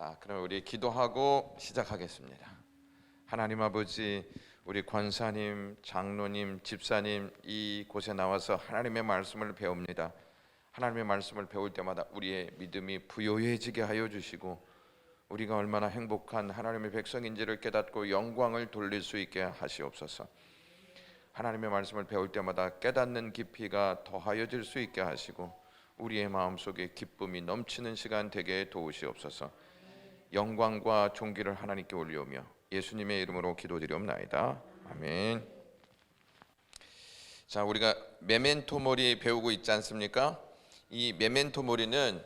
자, 그럼 우리 기도하고 시작하겠습니다. 하나님 아버지, 우리 권사님, 장로님, 집사님 이곳에 나와서 하나님의 말씀을 배웁니다. 하나님의 말씀을 배울 때마다 우리의 믿음이 부요해지게 하여 주시고 우리가 얼마나 행복한 하나님의 백성인지를 깨닫고 영광을 돌릴 수 있게 하시옵소서. 하나님의 말씀을 배울 때마다 깨닫는 깊이가 더하여질 수 있게 하시고 우리의 마음속에 기쁨이 넘치는 시간 되게 도우시옵소서. 영광과 존귀를 하나님께 올리오며 예수님의 이름으로 기도드리옵나이다. 아멘. 자, 우리가 메멘토 모리 배우고 있지 않습니까? 이 메멘토 모리는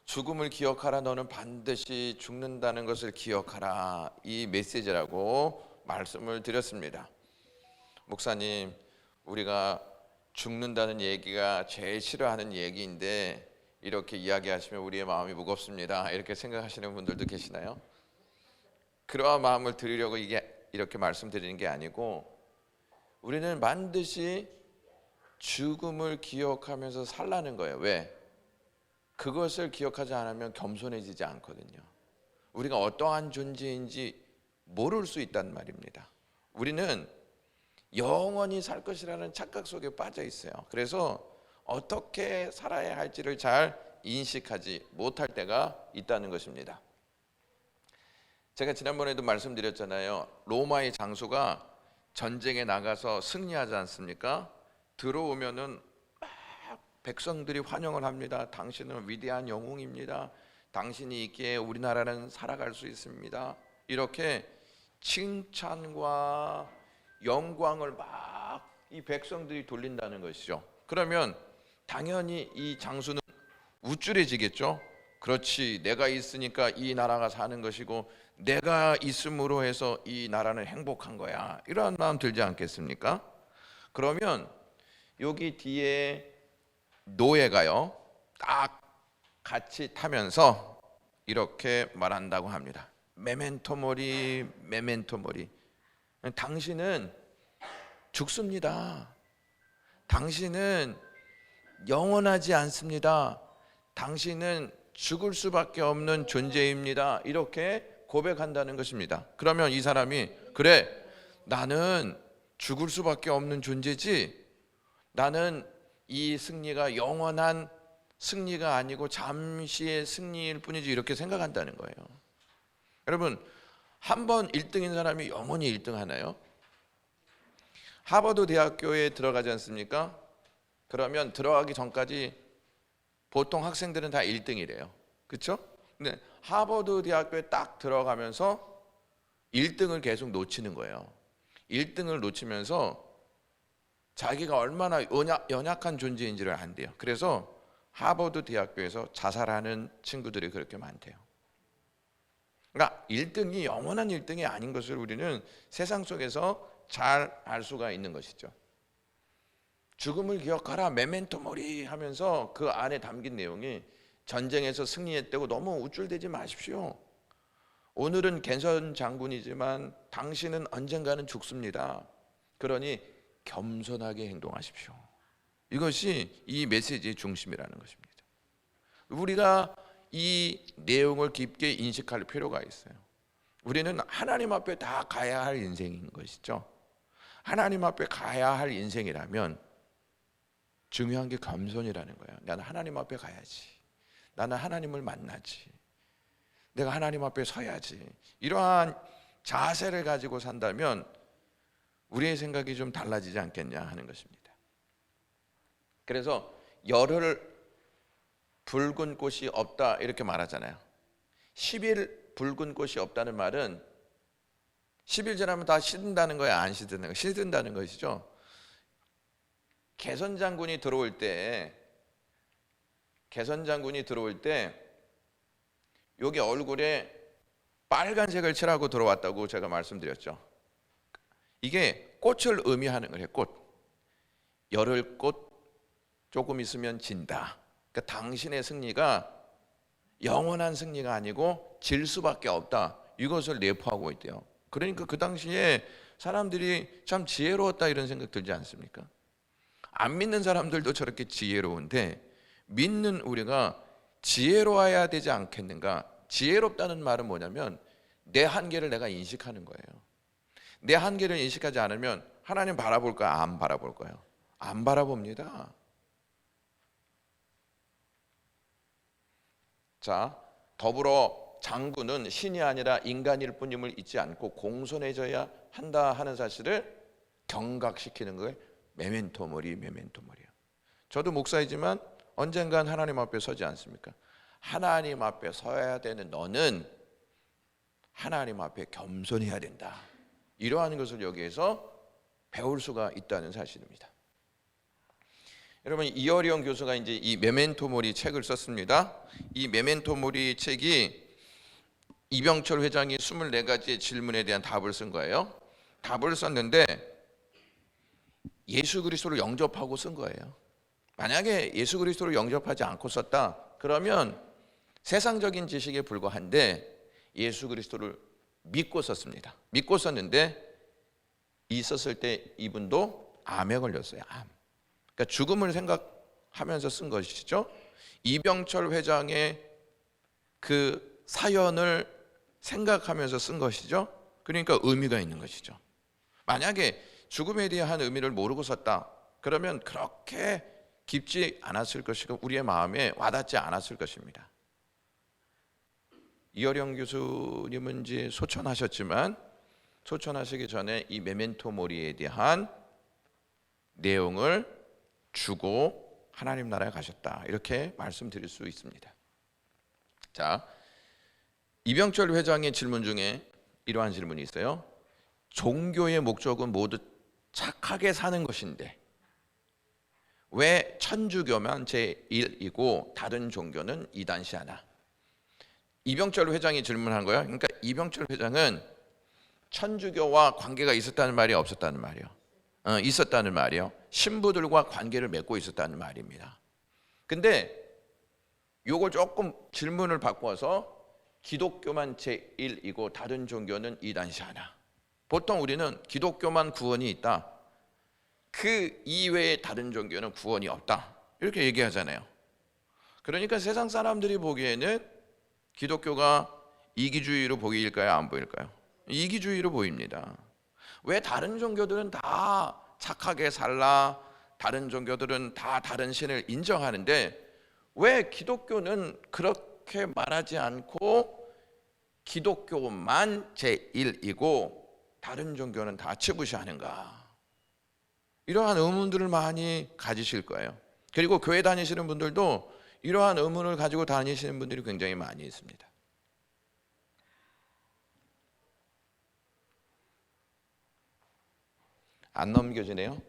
죽음을 기억하라, 너는 반드시 죽는다는 것을 기억하라, 이 메시지라고 말씀을 드렸습니다. 목사님, 우리가 죽는다는 얘기가 제일 싫어하는 얘기인데 이렇게 이야기하시면 우리의 마음이 무겁습니다, 이렇게 생각하시는 분들도 계시나요? 그러한 마음을 드리려고 이렇게 말씀드리는 게 아니고, 우리는 반드시 죽음을 기억하면서 살라는 거예요. 왜? 그것을 기억하지 않으면 겸손해지지 않거든요. 우리가 어떠한 존재인지 모를 수 있단 말입니다. 우리는 영원히 살 것이라는 착각 속에 빠져 있어요. 그래서 어떻게 살아야 할지를 잘 인식하지 못할 때가 있다는 것입니다. 제가 지난번에도 말씀드렸잖아요. 로마의 장수가 전쟁에 나가서 승리하지 않습니까? 들어오면은 백성들이 환영을 합니다. 당신은 위대한 영웅입니다. 당신이 있기에 우리나라는 살아갈 수 있습니다. 이렇게 칭찬과 영광을 막 이 백성들이 돌린다는 것이죠. 그러면 당연히 이 장수는 우쭐해지겠죠. 그렇지, 내가 있으니까 이 나라가 사는 것이고 내가 있음으로 해서 이 나라는 행복한 거야, 이러한 마음 들지 않겠습니까? 그러면 여기 뒤에 노예가요 딱 같이 타면서 이렇게 말한다고 합니다. 메멘토 모리, 메멘토 모리. 당신은 죽습니다. 당신은 영원하지 않습니다. 당신은 죽을 수밖에 없는 존재입니다. 이렇게 고백한다는 것입니다. 그러면 이 사람이, 그래, 나는 죽을 수밖에 없는 존재지, 나는 이 승리가 영원한 승리가 아니고 잠시의 승리일 뿐이지, 이렇게 생각한다는 거예요. 여러분, 한 번 1등인 사람이 영원히 1등 하나요? 하버드 대학교에 들어가지 않습니까? 그러면 들어가기 전까지 보통 학생들은 다 1등이래요. 그렇죠? 근데 하버드 대학교에 딱 들어가면서 1등을 계속 놓치는 거예요. 1등을 놓치면서 자기가 얼마나 연약한 존재인지를 안대요. 그래서 하버드 대학교에서 자살하는 친구들이 그렇게 많대요. 그러니까 1등이 영원한 1등이 아닌 것을 우리는 세상 속에서 잘 알 수가 있는 것이죠. 죽음을 기억하라, 메멘토 모리 하면서 그 안에 담긴 내용이 전쟁에서 승리했다고 너무 우쭐대지 마십시오. 오늘은 개선 장군이지만 당신은 언젠가는 죽습니다. 그러니 겸손하게 행동하십시오. 이것이 이 메시지의 중심이라는 것입니다. 우리가 이 내용을 깊게 인식할 필요가 있어요. 우리는 하나님 앞에 다 가야 할 인생인 것이죠. 하나님 앞에 가야 할 인생이라면 중요한 게 겸손이라는 거예요. 나는 하나님 앞에 가야지, 나는 하나님을 만나지, 내가 하나님 앞에 서야지, 이러한 자세를 가지고 산다면 우리의 생각이 좀 달라지지 않겠냐 하는 것입니다. 그래서 열흘 붉은 꽃이 없다 이렇게 말하잖아요. 10일 붉은 꽃이 없다는 말은 10일 지나면 다 시든다는 거예요, 안 시드는 거예요? 시든다는 것이죠. 개선 장군이 들어올 때 여기 얼굴에 빨간색을 칠하고 들어왔다고 제가 말씀드렸죠. 이게 꽃을 의미하는 거예요. 꽃. 열흘 꽃 조금 있으면 진다. 그러니까 당신의 승리가 영원한 승리가 아니고 질 수밖에 없다, 이것을 내포하고 있대요. 그러니까 그 당시에 사람들이 참 지혜로웠다 이런 생각 들지 않습니까? 안 믿는 사람들도 저렇게 지혜로운데 믿는 우리가 지혜로워야 되지 않겠는가, 지혜롭다는 말은 뭐냐면 내 한계를 내가 인식하는 거예요. 내 한계를 인식하지 않으면 하나님 바라볼까요? 안 바라볼까요? 안 바라봅니다. 자, 더불어 장군은 신이 아니라 인간일 뿐임을 잊지 않고 공손해져야 한다 하는 사실을 경각시키는 걸 메멘토 모리, 메멘토 모리요. 저도 목사이지만 언젠간 하나님 앞에 서지 않습니까? 하나님 앞에 서야 되는 너는 하나님 앞에 겸손해야 된다. 이러한 것을 여기에서 배울 수가 있다는 사실입니다. 여러분, 이어리온 교수가 이제 이 메멘토 모리 책을 썼습니다. 이 메멘토 모리 책이 이병철 회장이 24가지의 질문에 대한 답을 쓴 거예요. 답을 썼는데 예수 그리스도를 영접하고 쓴 거예요. 만약에 예수 그리스도를 영접하지 않고 썼다 그러면 세상적인 지식에 불과한데 예수 그리스도를 믿고 썼습니다. 믿고 썼는데 이 썼을 때 이분도 암에 걸렸어요. 암. 그러니까 죽음을 생각하면서 쓴 것이죠. 이병철 회장의 그 사연을 생각하면서 쓴 것이죠. 그러니까 의미가 있는 것이죠. 만약에 죽음에 대한 의미를 모르고 썼다 그러면 그렇게 깊지 않았을 것이고 우리의 마음에 와닿지 않았을 것입니다. 이어령 교수님은 이제 소천하셨지만 소천하시기 전에 이 메멘토 모리에 대한 내용을 주고 하나님 나라에 가셨다 이렇게 말씀드릴 수 있습니다. 자, 이병철 회장의 질문 중에 이러한 질문이 있어요. 종교의 목적은 모두 착하게 사는 것인데 왜 천주교만 제1이고 다른 종교는 이단시하나? 이병철 회장이 질문한 거예요. 그러니까 이병철 회장은 천주교와 관계가 있었다는 말이 없었다는 말이에요. 있었다는 말이에요. 신부들과 관계를 맺고 있었다는 말입니다. 근데 요걸 조금 질문을 바꿔서 기독교만 제1이고 다른 종교는 이단시하나? 보통 우리는 기독교만 구원이 있다. 그 이외에 다른 종교는 구원이 없다. 이렇게 얘기하잖아요. 그러니까 세상 사람들이 보기에는 기독교가 이기주의로 보일까요? 안 보일까요? 이기주의로 보입니다. 왜 다른 종교들은 다 착하게 살라, 다른 종교들은 다 다른 신을 인정하는데 왜 기독교는 그렇게 말하지 않고 기독교만 제1이고 다른 종교는 다 치부시하는가? 이러한 의문들을 많이 가지실 거예요. 그리고 교회 다니시는 분들도 이러한 의문을 가지고 다니시는 분들이 굉장히 많이 있습니다. 안 넘겨지네요.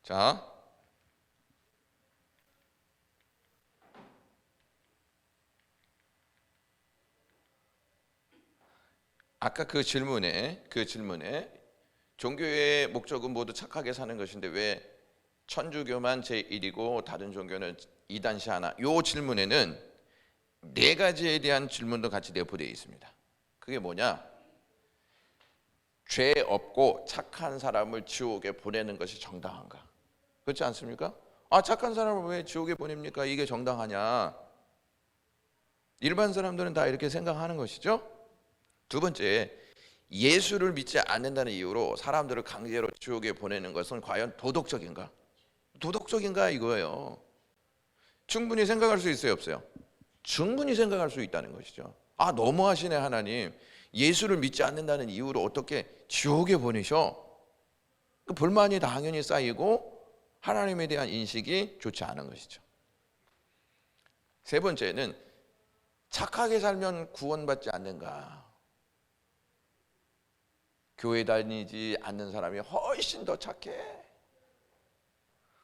자, 아까 그 질문에 종교의 목적은 모두 착하게 사는 것인데 왜 천주교만 제1이고 다른 종교는 이단시하나? 이 질문에는 4가지에 대한 질문도 같이 내포되어 있습니다. 그게 뭐냐? 죄 없고 착한 사람을 지옥에 보내는 것이 정당한가? 그렇지 않습니까? 아, 착한 사람을 왜 지옥에 보냅니까? 이게 정당하냐? 일반 사람들은 다 이렇게 생각하는 것이죠. 두 번째, 예수를 믿지 않는다는 이유로 사람들을 강제로 지옥에 보내는 것은 과연 도덕적인가? 도덕적인가 이거예요. 충분히 생각할 수 있어요, 없어요? 충분히 생각할 수 있다는 것이죠. 아, 너무하시네 하나님. 예수를 믿지 않는다는 이유로 어떻게 지옥에 보내셔? 그 불만이 당연히 쌓이고 하나님에 대한 인식이 좋지 않은 것이죠. 세 번째는 착하게 살면 구원받지 않는가? 교회 다니지 않는 사람이 훨씬 더 착해.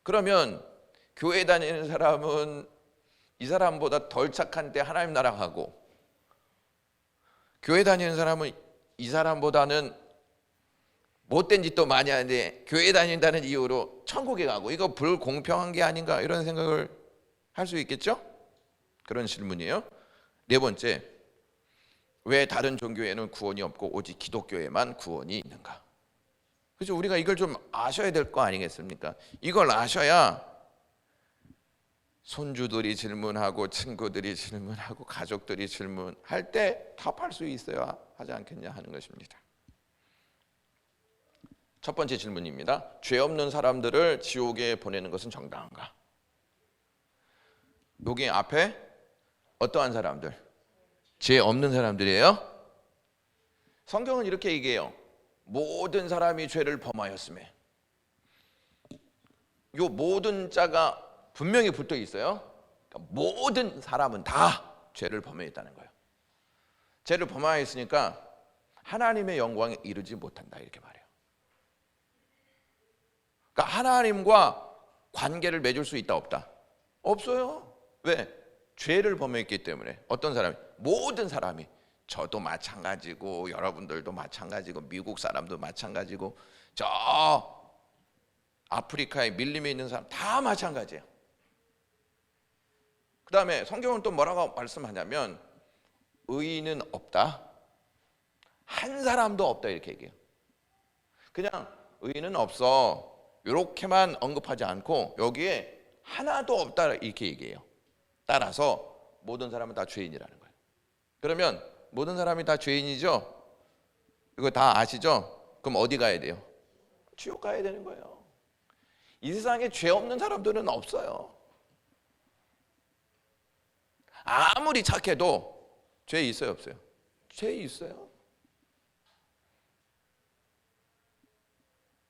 그러면 교회 다니는 사람은 이 사람보다 덜 착한데 하나님 나라 가고 교회 다니는 사람은 이 사람보다는 못된 짓도 많이 하는데 교회 다닌다는 이유로 천국에 가고 이거 불공평한 게 아닌가 이런 생각을 할 수 있겠죠? 그런 질문이에요. 네 번째, 왜 다른 종교에는 구원이 없고 오직 기독교에만 구원이 있는가? 그래서 우리가 이걸 좀 아셔야 될 거 아니겠습니까? 이걸 아셔야 손주들이 질문하고 친구들이 질문하고 가족들이 질문할 때 답할 수 있어야 하지 않겠냐 하는 것입니다. 첫 번째 질문입니다. 죄 없는 사람들을 지옥에 보내는 것은 정당한가? 여기 앞에 어떠한 사람들? 죄 없는 사람들이에요. 성경은 이렇게 얘기해요. 모든 사람이 죄를 범하였음에. 요 모든 자가 분명히 붙어 있어요. 그러니까 모든 사람은 다 죄를 범했다는 거예요. 죄를 범하였으니까 하나님의 영광에 이르지 못한다 이렇게 말해요. 그러니까 하나님과 관계를 맺을 수 있다 없다? 없어요. 왜? 죄를 범했기 때문에. 어떤 사람이? 모든 사람이. 저도 마찬가지고 여러분들도 마찬가지고 미국 사람도 마찬가지고 저 아프리카에 밀림에 있는 사람 다 마찬가지예요. 그 다음에 성경은 또 뭐라고 말씀하냐면 의인은 없다. 한 사람도 없다 이렇게 얘기해요. 그냥 의인은 없어 이렇게만 언급하지 않고 여기에 하나도 없다 이렇게 얘기해요. 따라서 모든 사람은 다 죄인이라는 거예요. 그러면 모든 사람이 다 죄인이죠? 이거 다 아시죠? 그럼 어디 가야 돼요? 지옥 가야 되는 거예요. 이 세상에 죄 없는 사람들은 없어요. 아무리 착해도 죄 있어요 없어요? 죄 있어요.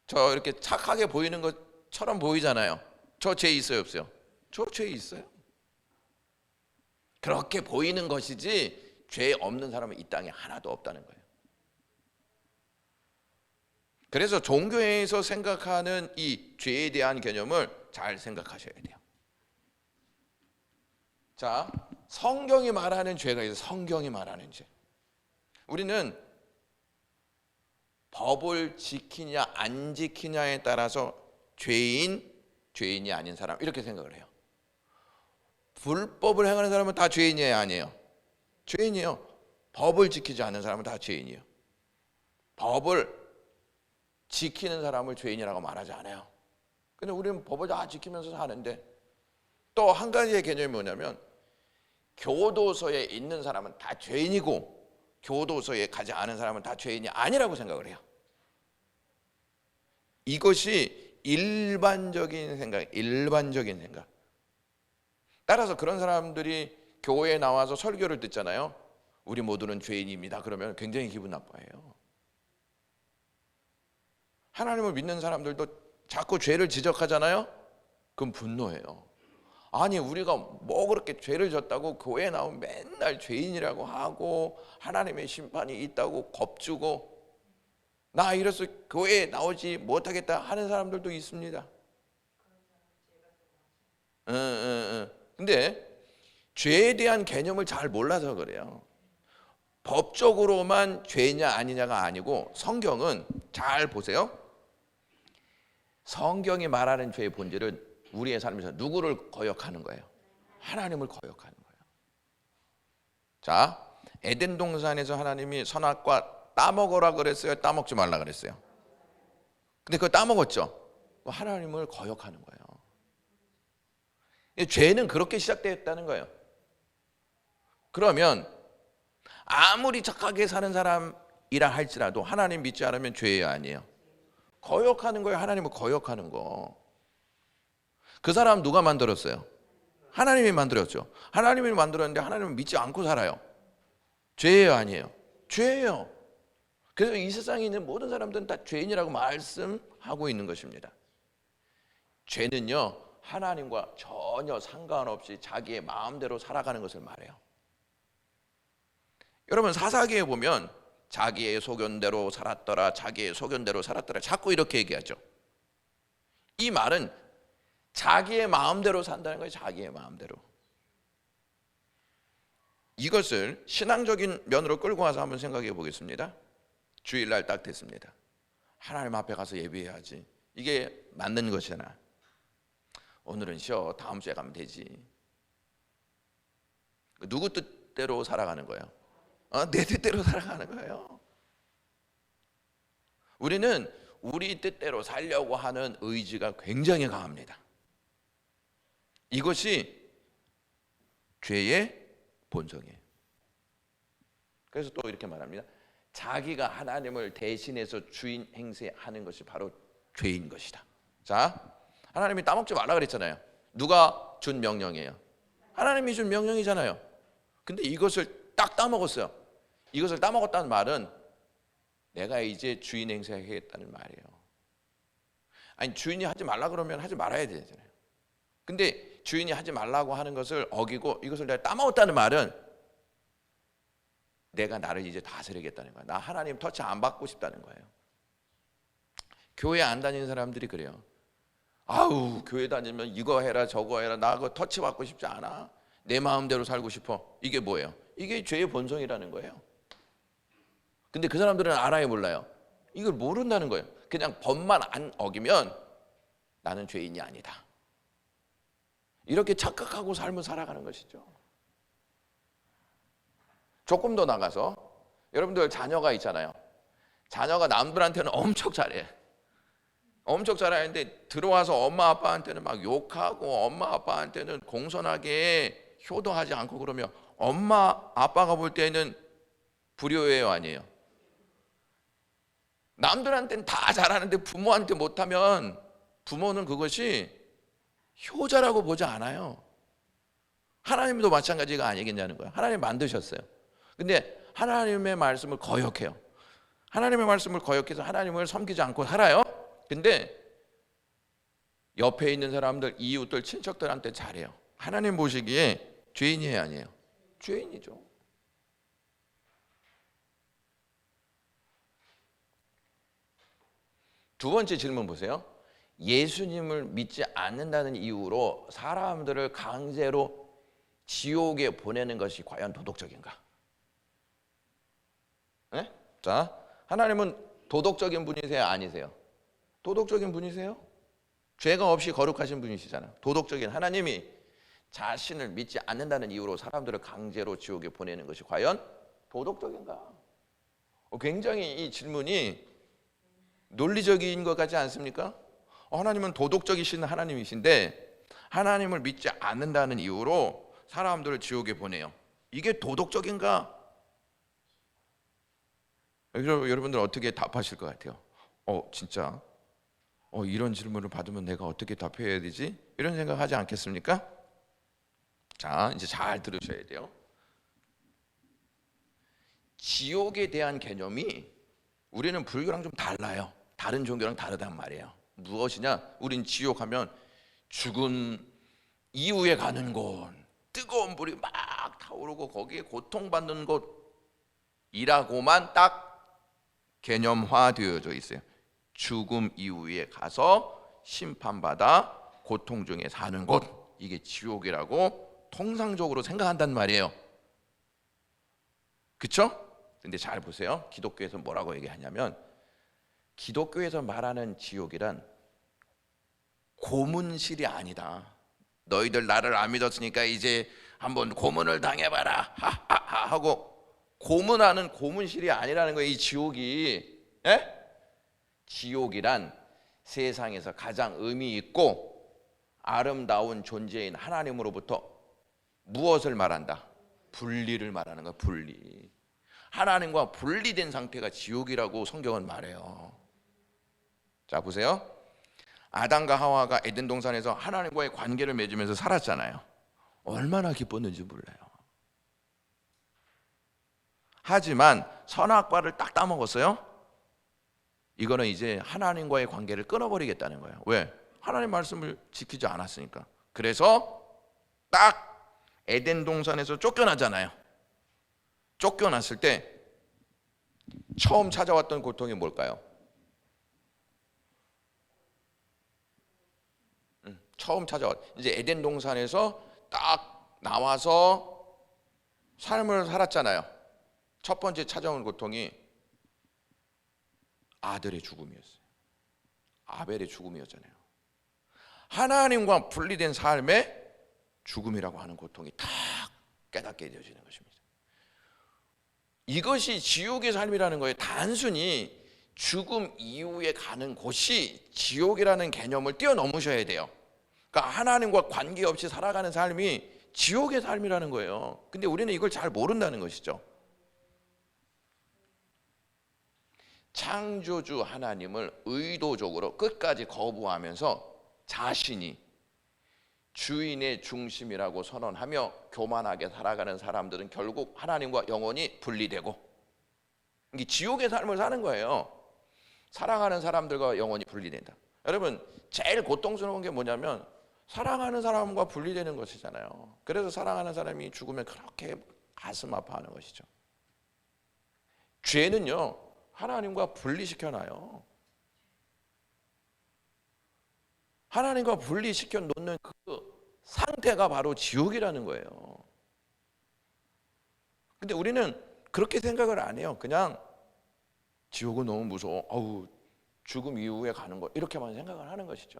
저 이렇게 착하게 보이는 것처럼 보이잖아요. 저 죄 있어요 없어요? 저 죄 있어요. 그렇게 보이는 것이지 죄 없는 사람은 이 땅에 하나도 없다는 거예요. 그래서 종교에서 생각하는 이 죄에 대한 개념을 잘 생각하셔야 돼요. 자, 성경이 말하는 죄가 있어요. 성경이 말하는 죄. 우리는 법을 지키냐 안 지키냐에 따라서 죄인이 아닌 사람 이렇게 생각을 해요. 불법을 행하는 사람은 다 죄인이에요 아니에요? 죄인이에요. 법을 지키지 않는 사람은 다 죄인이에요. 법을 지키는 사람을 죄인이라고 말하지 않아요. 근데 우리는 법을 다 지키면서 사는데 또 한 가지의 개념이 뭐냐면 교도소에 있는 사람은 다 죄인이고 교도소에 가지 않은 사람은 다 죄인이 아니라고 생각을 해요. 이것이 일반적인 생각. 따라서 그런 사람들이 교회에 나와서 설교를 듣잖아요. 우리 모두는 죄인입니다. 그러면 굉장히 기분 나빠해요. 하나님을 믿는 사람들도 자꾸 죄를 지적하잖아요. 그럼 분노해요. 아니 우리가 뭐 그렇게 죄를 졌다고 교회에 나오면 맨날 죄인이라고 하고 하나님의 심판이 있다고 겁주고 나 이래서 교회에 나오지 못하겠다 하는 사람들도 있습니다. 근데 죄에 대한 개념을 잘 몰라서 그래요. 법적으로만 죄냐 아니냐가 아니고 성경은 잘 보세요. 성경이 말하는 죄의 본질은 우리의 삶에서 누구를 거역하는 거예요? 하나님을 거역하는 거예요. 자, 에덴 동산에서 하나님이 선악과 따먹으라 그랬어요? 따먹지 말라 그랬어요? 근데 그거 따먹었죠? 하나님을 거역하는 거예요. 죄는 그렇게 시작되었다는 거예요. 그러면 아무리 착하게 사는 사람이라 할지라도 하나님 믿지 않으면 죄예요 아니에요? 거역하는 거예요. 하나님을 거역하는 거. 그 사람 누가 만들었어요? 하나님이 만들었죠. 하나님이 만들었는데 하나님을 믿지 않고 살아요. 죄예요 아니에요? 죄예요. 그래서 이 세상에 있는 모든 사람들은 다 죄인이라고 말씀하고 있는 것입니다. 죄는요 하나님과 전혀 상관없이 자기의 마음대로 살아가는 것을 말해요. 여러분 사사기에 보면 자기의 소견대로 살았더라, 자기의 소견대로 살았더라 자꾸 이렇게 얘기하죠. 이 말은 자기의 마음대로 산다는 거예요. 자기의 마음대로. 이것을 신앙적인 면으로 끌고 와서 한번 생각해 보겠습니다. 주일날 딱 됐습니다. 하나님 앞에 가서 예배해야지. 이게 맞는 것이잖아. 오늘은 쉬어. 다음 주에 가면 되지. 누구 뜻대로 살아가는 거예요? 내 뜻대로 살아가는 거예요. 우리는 우리 뜻대로 살려고 하는 의지가 굉장히 강합니다. 이것이 죄의 본성이에요. 그래서 또 이렇게 말합니다. 자기가 하나님을 대신해서 주인 행세하는 것이 바로 죄인 것이다. 자, 하나님이 따먹지 말라 그랬잖아요. 누가 준 명령이에요? 하나님이 준 명령이잖아요. 근데 이것을 딱 따먹었어요. 이것을 따먹었다는 말은 내가 이제 주인 행세하겠다는 말이에요. 아니, 주인이 하지 말라 그러면 하지 말아야 되잖아요. 근데 주인이 하지 말라고 하는 것을 어기고 이것을 내가 따먹었다는 말은 내가 나를 이제 다스리겠다는 거야. 나 하나님 터치 안 받고 싶다는 거예요. 교회 안 다니는 사람들이 그래요. 아우, 교회 다니면 이거 해라 저거 해라, 나 그거 터치 받고 싶지 않아, 내 마음대로 살고 싶어. 이게 뭐예요? 이게 죄의 본성이라는 거예요. 근데 그 사람들은 알아요, 몰라요? 이걸 모른다는 거예요. 그냥 법만 안 어기면 나는 죄인이 아니다, 이렇게 착각하고 삶을 살아가는 것이죠. 조금 더 나가서 여러분들 자녀가 있잖아요. 자녀가 남들한테는 엄청 잘해. 엄청 잘하는데 들어와서 엄마 아빠한테는 막 욕하고 엄마 아빠한테는 공손하게 효도하지 않고 그러면 엄마 아빠가 볼 때는 불효예요, 아니에요? 남들한테는 다 잘하는데 부모한테 못하면 부모는 그것이 효자라고 보지 않아요. 하나님도 마찬가지가 아니겠냐는 거예요. 하나님 만드셨어요. 근데 하나님의 말씀을 거역해요. 하나님의 말씀을 거역해서 하나님을 섬기지 않고 살아요. 근데 옆에 있는 사람들, 이웃들, 친척들한테 잘해요. 하나님 보시기에 죄인이에요, 아니에요? 죄인이죠. 두 번째 질문 보세요. 예수님을 믿지 않는다는 이유로 사람들을 강제로 지옥에 보내는 것이 과연 도덕적인가? 네? 자, 하나님은 도덕적인 분이세요, 아니세요? 도덕적인 분이세요? 죄가 없이 거룩하신 분이시잖아요. 도덕적인 하나님이 자신을 믿지 않는다는 이유로 사람들을 강제로 지옥에 보내는 것이 과연 도덕적인가? 굉장히 이 질문이 논리적인 것 같지 않습니까? 하나님은 도덕적이신 하나님이신데 하나님을 믿지 않는다는 이유로 사람들을 지옥에 보내요. 이게 도덕적인가? 여러분들 어떻게 답하실 것 같아요? 진짜 이런 질문을 받으면 내가 어떻게 답해야 되지? 이런 생각하지 않겠습니까? 자, 이제 잘 들으셔야 돼요. 지옥에 대한 개념이 우리는 불교랑 좀 달라요. 다른 종교랑 다르단 말이에요. 무엇이냐? 우린 지옥하면 죽은 이후에 가는 곳, 뜨거운 불이 막 타오르고 거기에 고통받는 곳이라고만 딱 개념화되어져 있어요. 죽음 이후에 가서 심판받아 고통 중에 사는 곳, 이게 지옥이라고 통상적으로 생각한단 말이에요. 그렇죠? 근데 잘 보세요. 기독교에서 뭐라고 얘기하냐면 기독교에서 말하는 지옥이란 고문실이 아니다. 너희들 나를 안 믿었으니까 이제 한번 고문을 당해봐라 하하하 하고 고문하는 고문실이 아니라는 거예요. 이 지옥이. 예? 지옥이란 세상에서 가장 의미 있고 아름다운 존재인 하나님으로부터 무엇을 말한다? 분리를 말하는 거야. 분리. 하나님과 분리된 상태가 지옥이라고 성경은 말해요. 자, 보세요. 아담과 하와가 에덴 동산에서 하나님과의 관계를 맺으면서 살았잖아요. 얼마나 기뻤는지 몰라요. 하지만 선악과를 딱 따먹었어요. 이거는 이제 하나님과의 관계를 끊어버리겠다는 거예요. 왜? 하나님 말씀을 지키지 않았으니까. 그래서 딱 에덴 동산에서 쫓겨나잖아요. 쫓겨났을 때 처음 찾아왔던 고통이 뭘까요? 처음 찾아왔. 이제 에덴 동산에서 딱 나와서 삶을 살았잖아요. 첫 번째 찾아온 고통이 아들의 죽음이었어요. 아벨의 죽음이었잖아요. 하나님과 분리된 삶의 죽음이라고 하는 고통이 딱 깨닫게 되어지는 것입니다. 이것이 지옥의 삶이라는 거예요. 단순히 죽음 이후에 가는 곳이 지옥이라는 개념을 뛰어넘으셔야 돼요. 그러니까 하나님과 관계없이 살아가는 삶이 지옥의 삶이라는 거예요. 근데 우리는 이걸 잘 모른다는 것이죠. 창조주 하나님을 의도적으로 끝까지 거부하면서 자신이 주인의 중심이라고 선언하며 교만하게 살아가는 사람들은 결국 하나님과 영원히 분리되고, 이게 지옥의 삶을 사는 거예요. 사랑하는 사람들과 영원히 분리된다. 여러분, 제일 고통스러운 게 뭐냐면 사랑하는 사람과 분리되는 것이잖아요. 그래서 사랑하는 사람이 죽으면 그렇게 가슴 아파하는 것이죠. 죄는요, 하나님과 분리시켜놔요. 하나님과 분리시켜 놓는 그 상태가 바로 지옥이라는 거예요. 근데 우리는 그렇게 생각을 안 해요. 그냥 지옥은 너무 무서워. 어우, 죽음 이후에 가는 거, 이렇게만 생각을 하는 것이죠.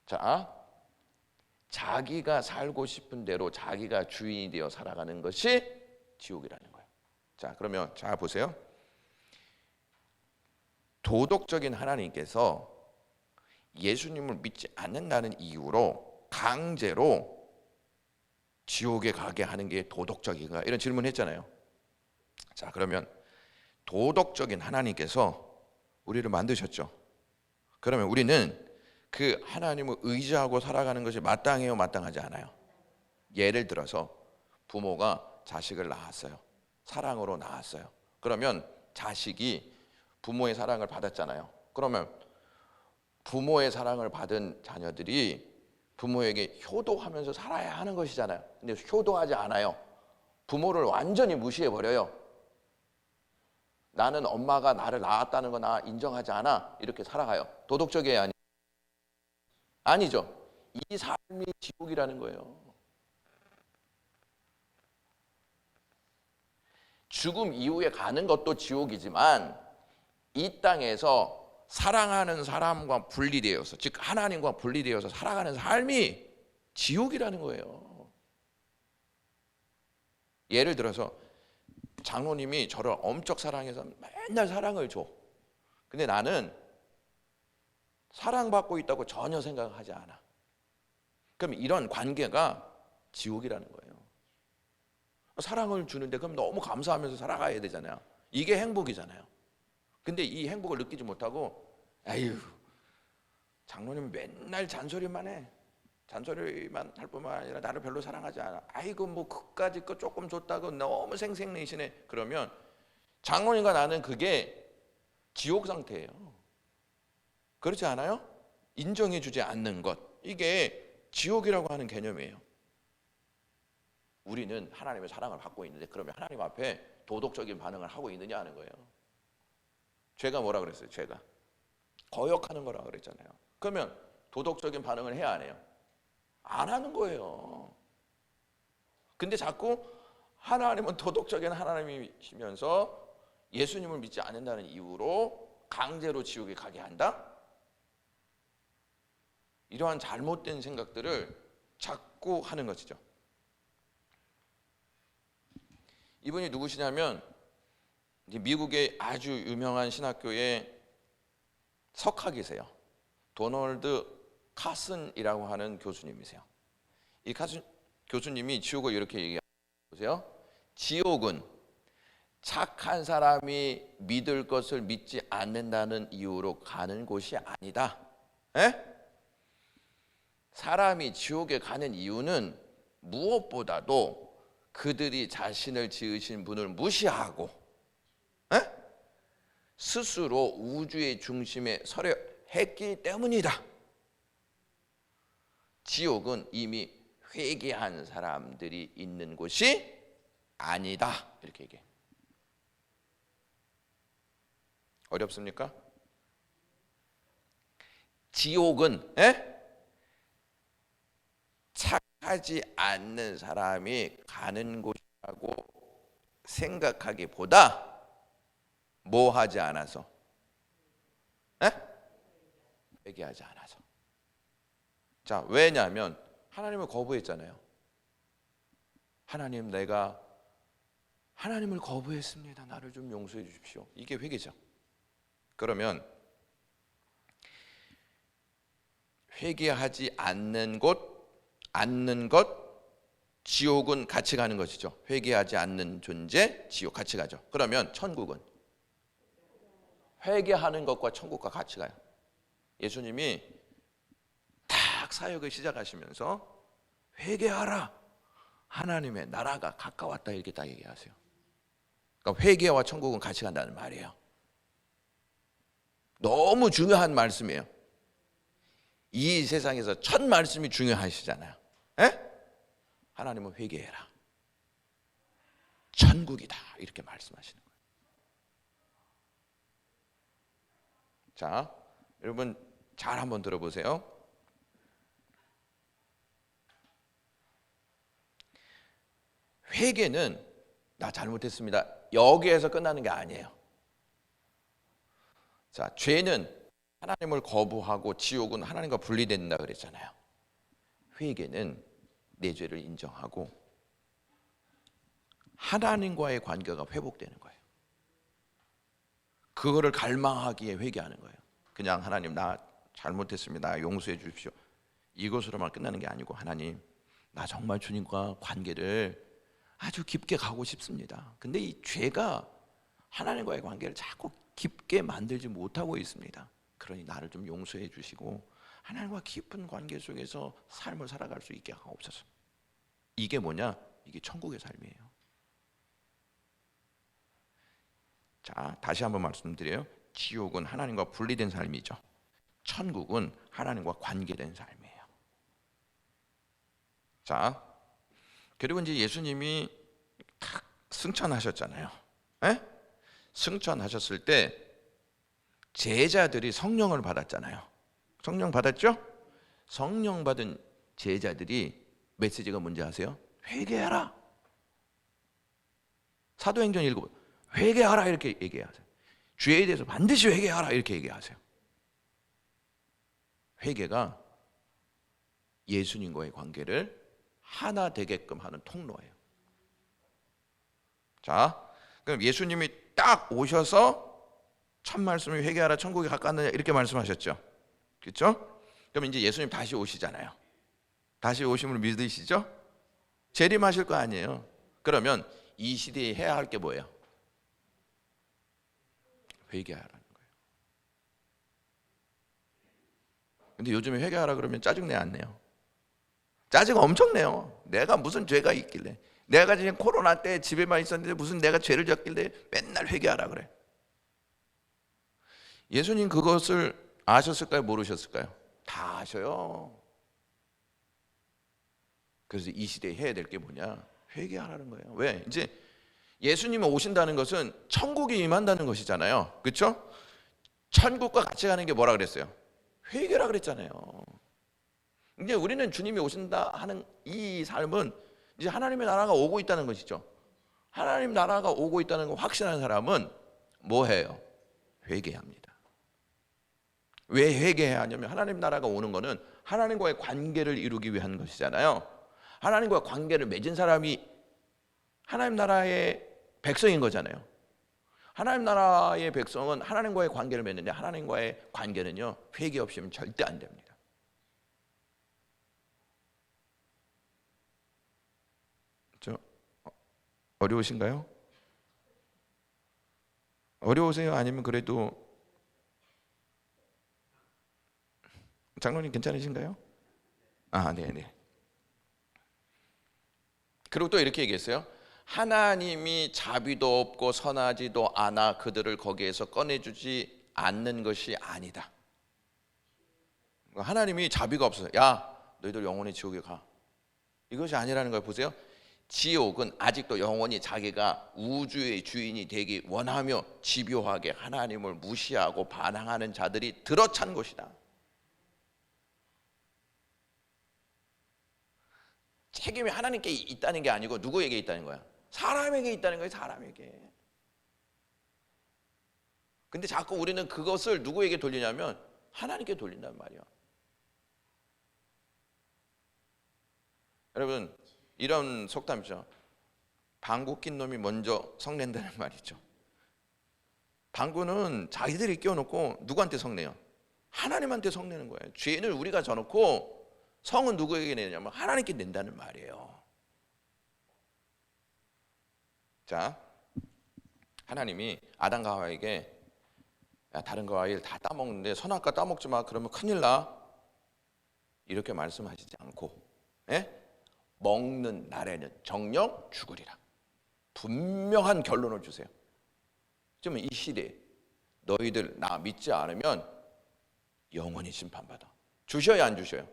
자, 자기가 살고 싶은 대로 자기가 주인이 되어 살아가는 것이 지옥이라는 거예요. 자, 그러면 자 보세요. 도덕적인 하나님께서 예수님을 믿지 않는다는 이유로 강제로 지옥에 가게 하는 게 도덕적인가? 이런 질문을 했잖아요. 자, 그러면 도덕적인 하나님께서 우리를 만드셨죠. 그러면 우리는 그 하나님을 의지하고 살아가는 것이 마땅해요, 마땅하지 않아요? 예를 들어서 부모가 자식을 낳았어요. 사랑으로 낳았어요. 그러면 자식이 부모의 사랑을 받았잖아요. 그러면 부모의 사랑을 받은 자녀들이 부모에게 효도하면서 살아야 하는 것이잖아요. 근데 효도하지 않아요. 부모를 완전히 무시해버려요. 나는 엄마가 나를 낳았다는 거 나 인정하지 않아. 이렇게 살아가요. 도덕적이에요, 아니죠? 이 삶이 지옥이라는 거예요. 죽음 이후에 가는 것도 지옥이지만 이 땅에서 사랑하는 사람과 분리되어서, 즉 하나님과 분리되어서 살아가는 삶이 지옥이라는 거예요. 예를 들어서 장로님이 저를 엄청 사랑해서 맨날 사랑을 줘. 근데 나는 사랑받고 있다고 전혀 생각하지 않아. 그럼 이런 관계가 지옥이라는 거예요. 사랑을 주는데 그럼 너무 감사하면서 살아가야 되잖아요. 이게 행복이잖아요. 근데 이 행복을 느끼지 못하고, 에휴, 장로님 맨날 잔소리만 해. 잔소리만 할 뿐만 아니라 나를 별로 사랑하지 않아. 아이고, 뭐 그까짓 거 조금 줬다고 너무 생색내시네. 그러면 장로님과 나는 그게 지옥 상태예요. 그렇지 않아요? 인정해주지 않는 것, 이게 지옥이라고 하는 개념이에요. 우리는 하나님의 사랑을 받고 있는데 그러면 하나님 앞에 도덕적인 반응을 하고 있느냐 하는 거예요. 죄가 뭐라 그랬어요? 죄가 거역하는 거라 그랬잖아요. 그러면 도덕적인 반응을 해야 안 해요? 안 하는 거예요. 근데 자꾸 하나님은 도덕적인 하나님이시면서 예수님을 믿지 않는다는 이유로 강제로 지옥에 가게 한다? 이러한 잘못된 생각들을 자꾸 하는 것이죠. 이분이 누구시냐면 미국의 아주 유명한 신학교의 석학이세요. 도널드 카슨이라고 하는 교수님이세요. 이 카슨 교수님이 지옥을 이렇게 얘기해요. 보세요. 지옥은 착한 사람이 믿을 것을 믿지 않는다는 이유로 가는 곳이 아니다. 에? 사람이 지옥에 가는 이유는 무엇보다도 그들이 자신을 지으신 분을 무시하고 스스로 우주의 중심에 서려 했기 때문이다. 지옥은 이미 회개한 사람들이 있는 곳이 아니다. 이렇게 얘기해. 어렵습니까? 지옥은 착하지 않는 사람이 가는 곳이라고 생각하기보다 뭐 하지 않아서? 회개하지 않아서. 자, 왜냐하면 하나님을 거부했잖아요. 하나님, 내가 하나님을 거부했습니다. 나를 좀 용서해 주십시오. 이게 회개죠. 그러면 회개하지 않는 곳, 않는 것, 지옥은 같이 가는 것이죠. 회개하지 않는 존재, 지옥 같이 가죠. 그러면 천국은 회개하는 것과 천국과 같이 가요. 예수님이 딱 사역을 시작하시면서 회개하라, 하나님의 나라가 가까웠다, 이렇게 딱 얘기하세요. 그러니까 회개와 천국은 같이 간다는 말이에요. 너무 중요한 말씀이에요. 이 세상에서 첫 말씀이 중요하시잖아요. 에? 하나님은 회개해라, 천국이다, 이렇게 말씀하시는 거예요. 자, 여러분 잘 한번 들어보세요. 회개는 나 잘못했습니다, 여기에서 끝나는 게 아니에요. 자, 죄는 하나님을 거부하고 지옥은 하나님과 분리된다 그랬잖아요. 회개는 내 죄를 인정하고 하나님과의 관계가 회복되는 거예요. 그거를 갈망하기에 회개하는 거예요. 그냥 하나님 나 잘못했습니다, 용서해 주십시오, 이것으로만 끝나는 게 아니고 하나님 나 정말 주님과 관계를 아주 깊게 가고 싶습니다. 근데 이 죄가 하나님과의 관계를 자꾸 깊게 만들지 못하고 있습니다. 그러니 나를 좀 용서해 주시고 하나님과 깊은 관계 속에서 삶을 살아갈 수 있게 하옵소서. 이게 뭐냐? 이게 천국의 삶이에요. 자, 다시 한번 말씀드려요. 지옥은 하나님과 분리된 삶이죠. 천국은 하나님과 관계된 삶이에요. 자, 그리고 이제 예수님이 탁 승천하셨잖아요. 에? 승천하셨을 때 제자들이 성령을 받았잖아요. 성령 받았죠? 성령 받은 제자들이 메시지가 뭔지 아세요? 회개하라. 사도행전 읽어보세요. 회개하라, 이렇게 얘기하세요. 죄에 대해서 반드시 회개하라, 이렇게 얘기하세요. 회개가 예수님과의 관계를 하나 되게끔 하는 통로예요. 자, 그럼 예수님이 딱 오셔서 첫 말씀이 회개하라, 천국이 가까웠느냐, 이렇게 말씀하셨죠. 그렇죠? 그럼 이제 예수님 다시 오시잖아요. 다시 오심을 믿으시죠? 재림하실 거 아니에요. 그러면 이 시대에 해야 할 게 뭐예요? 회개하라는 거예요. 근데 요즘에 회개하라 그러면 짜증내 안 내요? 짜증 엄청 내요. 내가 무슨 죄가 있길래, 내가 지금 코로나 때 집에만 있었는데 무슨 내가 죄를 졌길래 맨날 회개하라 그래. 예수님 그것을 아셨을까요? 모르셨을까요? 다 아셔요. 그래서 이 시대에 해야 될 게 뭐냐? 회개하라는 거예요. 왜? 이제 예수님이 오신다는 것은 천국이 임한다는 것이잖아요. 그렇죠? 천국과 같이 가는 게 뭐라 그랬어요? 회개라 그랬잖아요. 이제 우리는 주님이 오신다 하는 이 삶은 이제 하나님의 나라가 오고 있다는 것이죠. 하나님 나라가 오고 있다는 걸 확신하는 사람은 뭐 해요? 회개합니다. 왜 회개해야 하냐면 하나님 나라가 오는 것은 하나님과의 관계를 이루기 위한 것이잖아요. 하나님과 관계를 맺은 사람이 하나님 나라의 백성인 거잖아요. 하나님 나라의 백성은 하나님과의 관계를 맺는데 하나님과의 관계는요, 회개 없이는 절대 안 됩니다. 어려우신가요? 어려우세요? 아니면 그래도 장로님 괜찮으신가요? 아, 네네. 그리고 또 이렇게 얘기했어요. 하나님이 자비도 없고 선하지도 않아 그들을 거기에서 꺼내주지 않는 것이 아니다. 하나님이 자비가 없어요. 야, 너희들 영원히 지옥에 가. 이것이 아니라는 걸 보세요. 지옥은 아직도 영원히 자기가 우주의 주인이 되기 원하며 집요하게 하나님을 무시하고 반항하는 자들이 들어찬 곳이다. 책임이 하나님께 있다는 게 아니고 누구에게 있다는 거야? 사람에게 있다는 거예요. 사람에게. 근데 자꾸 우리는 그것을 누구에게 돌리냐면 하나님께 돌린단 말이야. 여러분, 이런 속담이죠. 방구 낀 놈이 먼저 성낸다는 말이죠. 방구는 자기들이 끼워놓고 누구한테 성내요? 하나님한테 성내는 거예요. 죄는 우리가 져놓고 성은 누구에게 내냐면 하나님께 낸다는 말이에요. 자, 하나님이 아담과 하와에게 야, 다른 과일 다 따먹는데 선악과 따먹지 마. 그러면 큰일 나. 이렇게 말씀하시지 않고, 먹는 날에는 정녕 죽으리라. 분명한 결론을 주세요. 지금 이 시대에 너희들 나 믿지 않으면 영원히 심판받아. 주셔야 안 주셔요?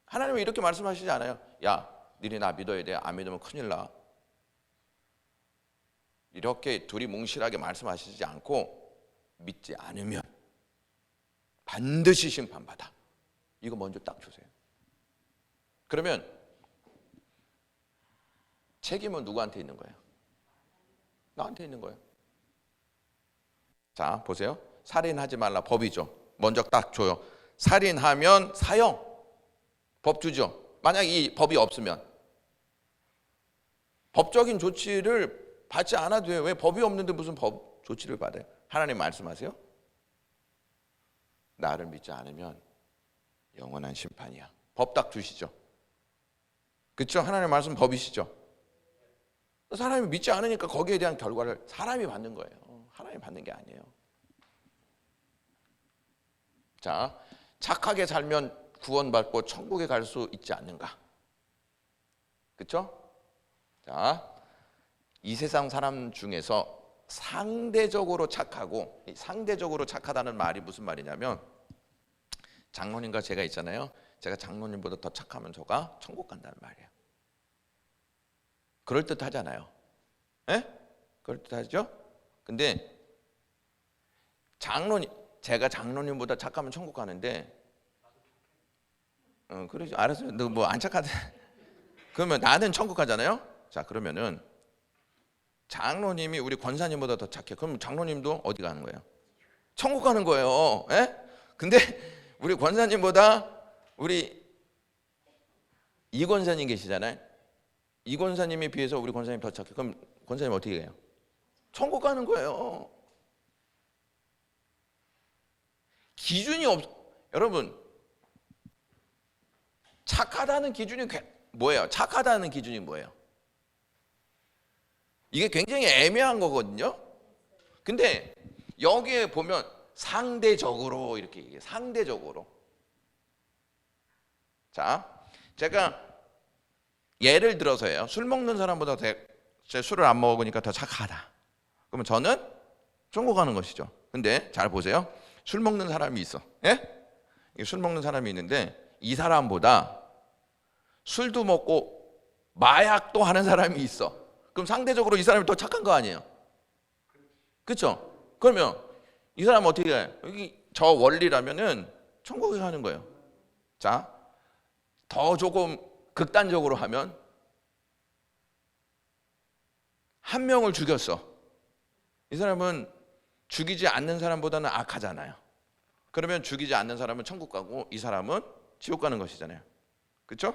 하나님은 이렇게 말씀하시지 않아요. 야, 너희 나 믿어야 돼. 안 믿으면 큰일 나. 이렇게 둘이 뭉실하게 말씀하시지 않고 믿지 않으면 반드시 심판받아. 이거 먼저 딱 주세요. 그러면 책임은 누구한테 있는 거예요? 나한테 있는 거예요. 자, 보세요. 살인하지 말라 법이죠. 먼저 딱 줘요. 살인하면 사형. 법 주죠. 만약 이 법이 없으면 법적인 조치를 받지 않아도 돼요. 왜? 법이 없는데 무슨 법 조치를 받아요? 하나님 말씀하세요. 나를 믿지 않으면 영원한 심판이야. 법 딱 주시죠. 그렇죠? 하나님 말씀 법이시죠. 사람이 믿지 않으니까 거기에 대한 결과를 사람이 받는 거예요. 하나님이 받는 게 아니에요. 자, 착하게 살면 구원받고 천국에 갈 수 있지 않는가? 그렇죠? 자, 이 세상 사람 중에서 상대적으로 착하고, 상대적으로 착하다는 말이 무슨 말이냐면 장로님과 제가 있잖아요. 제가 장로님보다 더 착하면 저가 천국 간다는 말이에요. 그럴듯하잖아요. 그럴듯하죠? 근데 제가 장로님보다 착하면 천국 가는데 그러죠. 알았어요. 너 뭐 안 착하대. 그러면 나는 천국 가잖아요. 자, 그러면은 장로님이 우리 권사님보다 더 착해. 그럼 장로님도 어디 가는 거예요? 천국 가는 거예요. 근데 우리 권사님보다 우리 이 권사님 계시잖아요. 이 권사님에 비해서 우리 권사님 더 착해. 그럼 권사님 어떻게 해요? 천국 가는 거예요. 기준이 여러분, 착하다는 기준이 뭐예요? 착하다는 기준이 뭐예요? 이게 굉장히 애매한 거거든요. 근데 여기에 보면 상대적으로 이렇게 얘기해요. 상대적으로. 자, 제가 예를 들어서요. 술 먹는 사람보다 제 술을 안 먹으니까 더 착하다. 그러면 저는 천국 가는 것이죠. 근데 잘 보세요. 술 먹는 사람이 있어. 술 먹는 사람이 있는데 이 사람보다 술도 먹고 마약도 하는 사람이 있어. 그럼 상대적으로 이 사람이 더 착한 거 아니에요? 그렇죠? 그러면 이 사람은 어떻게 해요? 여기 저 원리라면은 천국에 가는 거예요. 자, 더 조금 극단적으로 하면 한 명을 죽였어. 이 사람은 죽이지 않는 사람보다는 악하잖아요. 그러면 죽이지 않는 사람은 천국 가고 이 사람은 지옥 가는 것이잖아요. 그렇죠?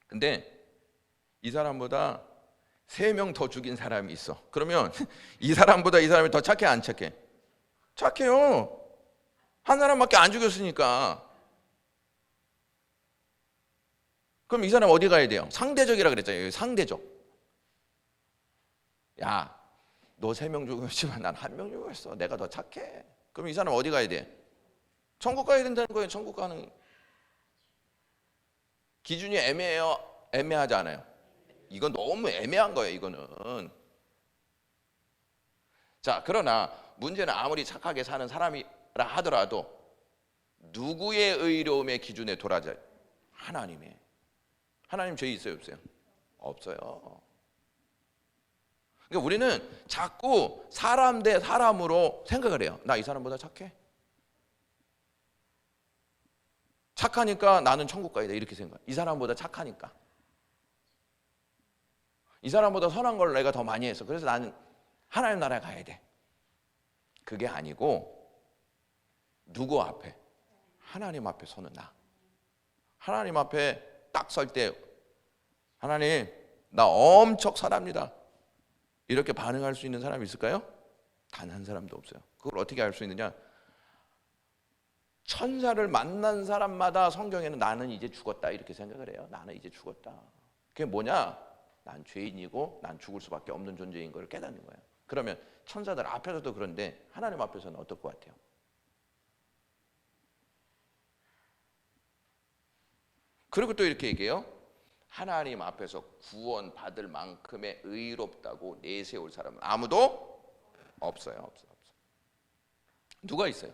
근데 이 사람보다 3명 더 죽인 사람이 있어. 그러면 이 사람보다 이 사람이 더 착해, 안 착해? 착해요. 한 사람밖에 안 죽였으니까. 그럼 이 사람 어디 가야 돼요? 상대적이라 그랬잖아요. 상대적. 야, 너 3명 죽였지만 난 1명 죽였어. 내가 더 착해. 그럼 이 사람 어디 가야 돼? 천국 가야 된다는 거예요. 천국 가는 기준이 애매해요? 애매하지 않아요? 이건 너무 애매한 거예요. 이거는. 자, 그러나 문제는 아무리 착하게 사는 사람이라 하더라도 누구의 의로움의 기준에 돌아져요? 하나님의. 하나님 죄 있어요, 없어요? 없어요. 그러니까 우리는 자꾸 사람 대 사람으로 생각을 해요. 나 이 사람보다 착해. 착하니까 나는 천국 가야 돼. 이렇게 생각해. 이 사람보다 착하니까. 이 사람보다 선한 걸 내가 더 많이 해서 그래서 나는 하나님 나라에 가야 돼. 그게 아니고 누구 앞에? 하나님 앞에 서는 나. 하나님 앞에 딱 설 때 하나님 나 엄청 사랑합니다. 이렇게 반응할 수 있는 사람이 있을까요? 단 한 사람도 없어요. 그걸 어떻게 알 수 있느냐? 천사를 만난 사람마다 성경에는 나는 이제 죽었다 이렇게 생각을 해요. 나는 이제 죽었다. 그게 뭐냐? 난 죄인이고 난 죽을 수밖에 없는 존재인 걸 깨닫는 거예요. 그러면 천사들 앞에서도 그런데 하나님 앞에서는 어떨 것 같아요? 그리고 또 이렇게 얘기해요. 하나님 앞에서 구원받을 만큼의 의롭다고 내세울 사람은 아무도 없어요. 없어. 누가 있어요?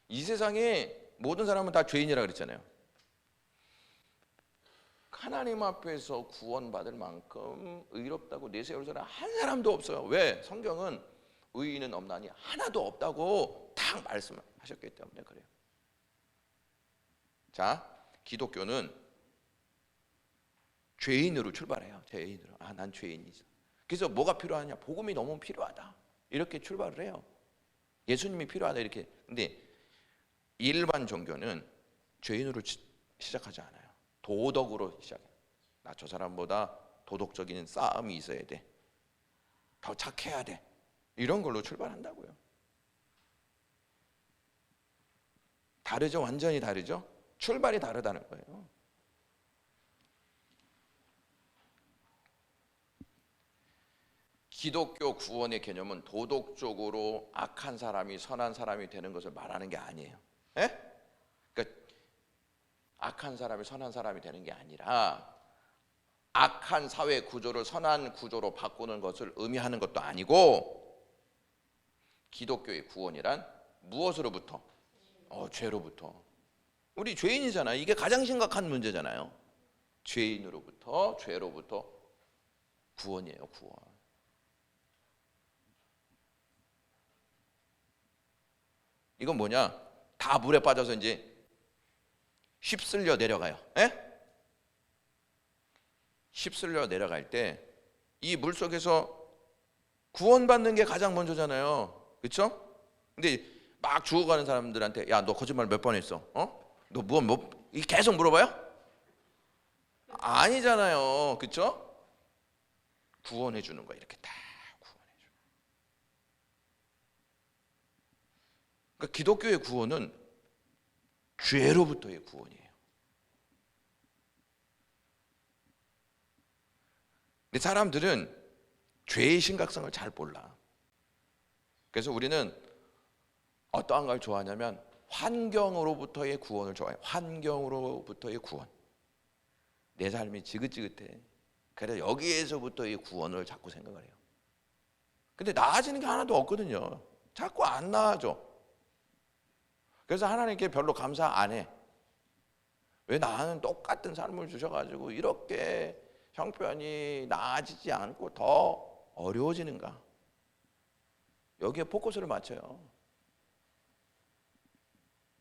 이 세상에 모든 사람은 다 죄인이라 그랬잖아요. 하나님 앞에서 구원받을 만큼 의롭다고 내세울 사람 한 사람도 없어요. 왜? 성경은 의인은 없나니 하나도 없다고 딱 말씀하셨기 때문에 그래요. 자, 기독교는 죄인으로 출발해요. 죄인으로. 난 죄인이죠. 그래서 뭐가 필요하냐? 복음이 너무 필요하다. 이렇게 출발을 해요. 예수님이 필요하다 이렇게. 근데 일반 종교는 죄인으로 시작하지 않아요. 도덕으로 시작해요. 나 저 사람보다 도덕적인 싸움이 있어야 돼. 더 착해야 돼. 이런 걸로 출발한다고요. 다르죠? 완전히 다르죠? 출발이 다르다는 거예요. 기독교 구원의 개념은 도덕적으로 악한 사람이 선한 사람이 되는 것을 말하는 게 아니에요. 예? 그러니까 악한 사람이 선한 사람이 되는 게 아니라 악한 사회 구조를 선한 구조로 바꾸는 것을 의미하는 것도 아니고 기독교의 구원이란 무엇으로부터? 죄로부터. 우리 죄인이잖아요. 이게 가장 심각한 문제잖아요. 죄로부터 구원이에요. 구원. 이건 뭐냐? 다 물에 빠져서 이제 휩쓸려 내려가요. 에? 휩쓸려 내려갈 때 이 물 속에서 구원받는 게 가장 먼저잖아요. 그렇죠? 근데 막 죽어가는 사람들한테 야, 너 거짓말 몇 번 했어? 너 계속 물어봐요? 아니잖아요. 그렇죠? 구원해 주는 거야. 이렇게 다 구원해 줘. 그러니까 기독교의 구원은 죄로부터의 구원이에요. 근데 사람들은 죄의 심각성을 잘 몰라. 그래서 우리는 어떠한 걸 좋아하냐면 환경으로부터의 구원을 좋아해요. 환경으로부터의 구원. 내 삶이 지긋지긋해. 그래서 여기에서부터의 구원을 자꾸 생각을 해요. 근데 나아지는 게 하나도 없거든요. 자꾸 안 나아져. 그래서 하나님께 별로 감사 안 해. 왜 나는 똑같은 삶을 주셔가지고 이렇게 형편이 나아지지 않고 더 어려워지는가? 여기에 포커스를 맞춰요.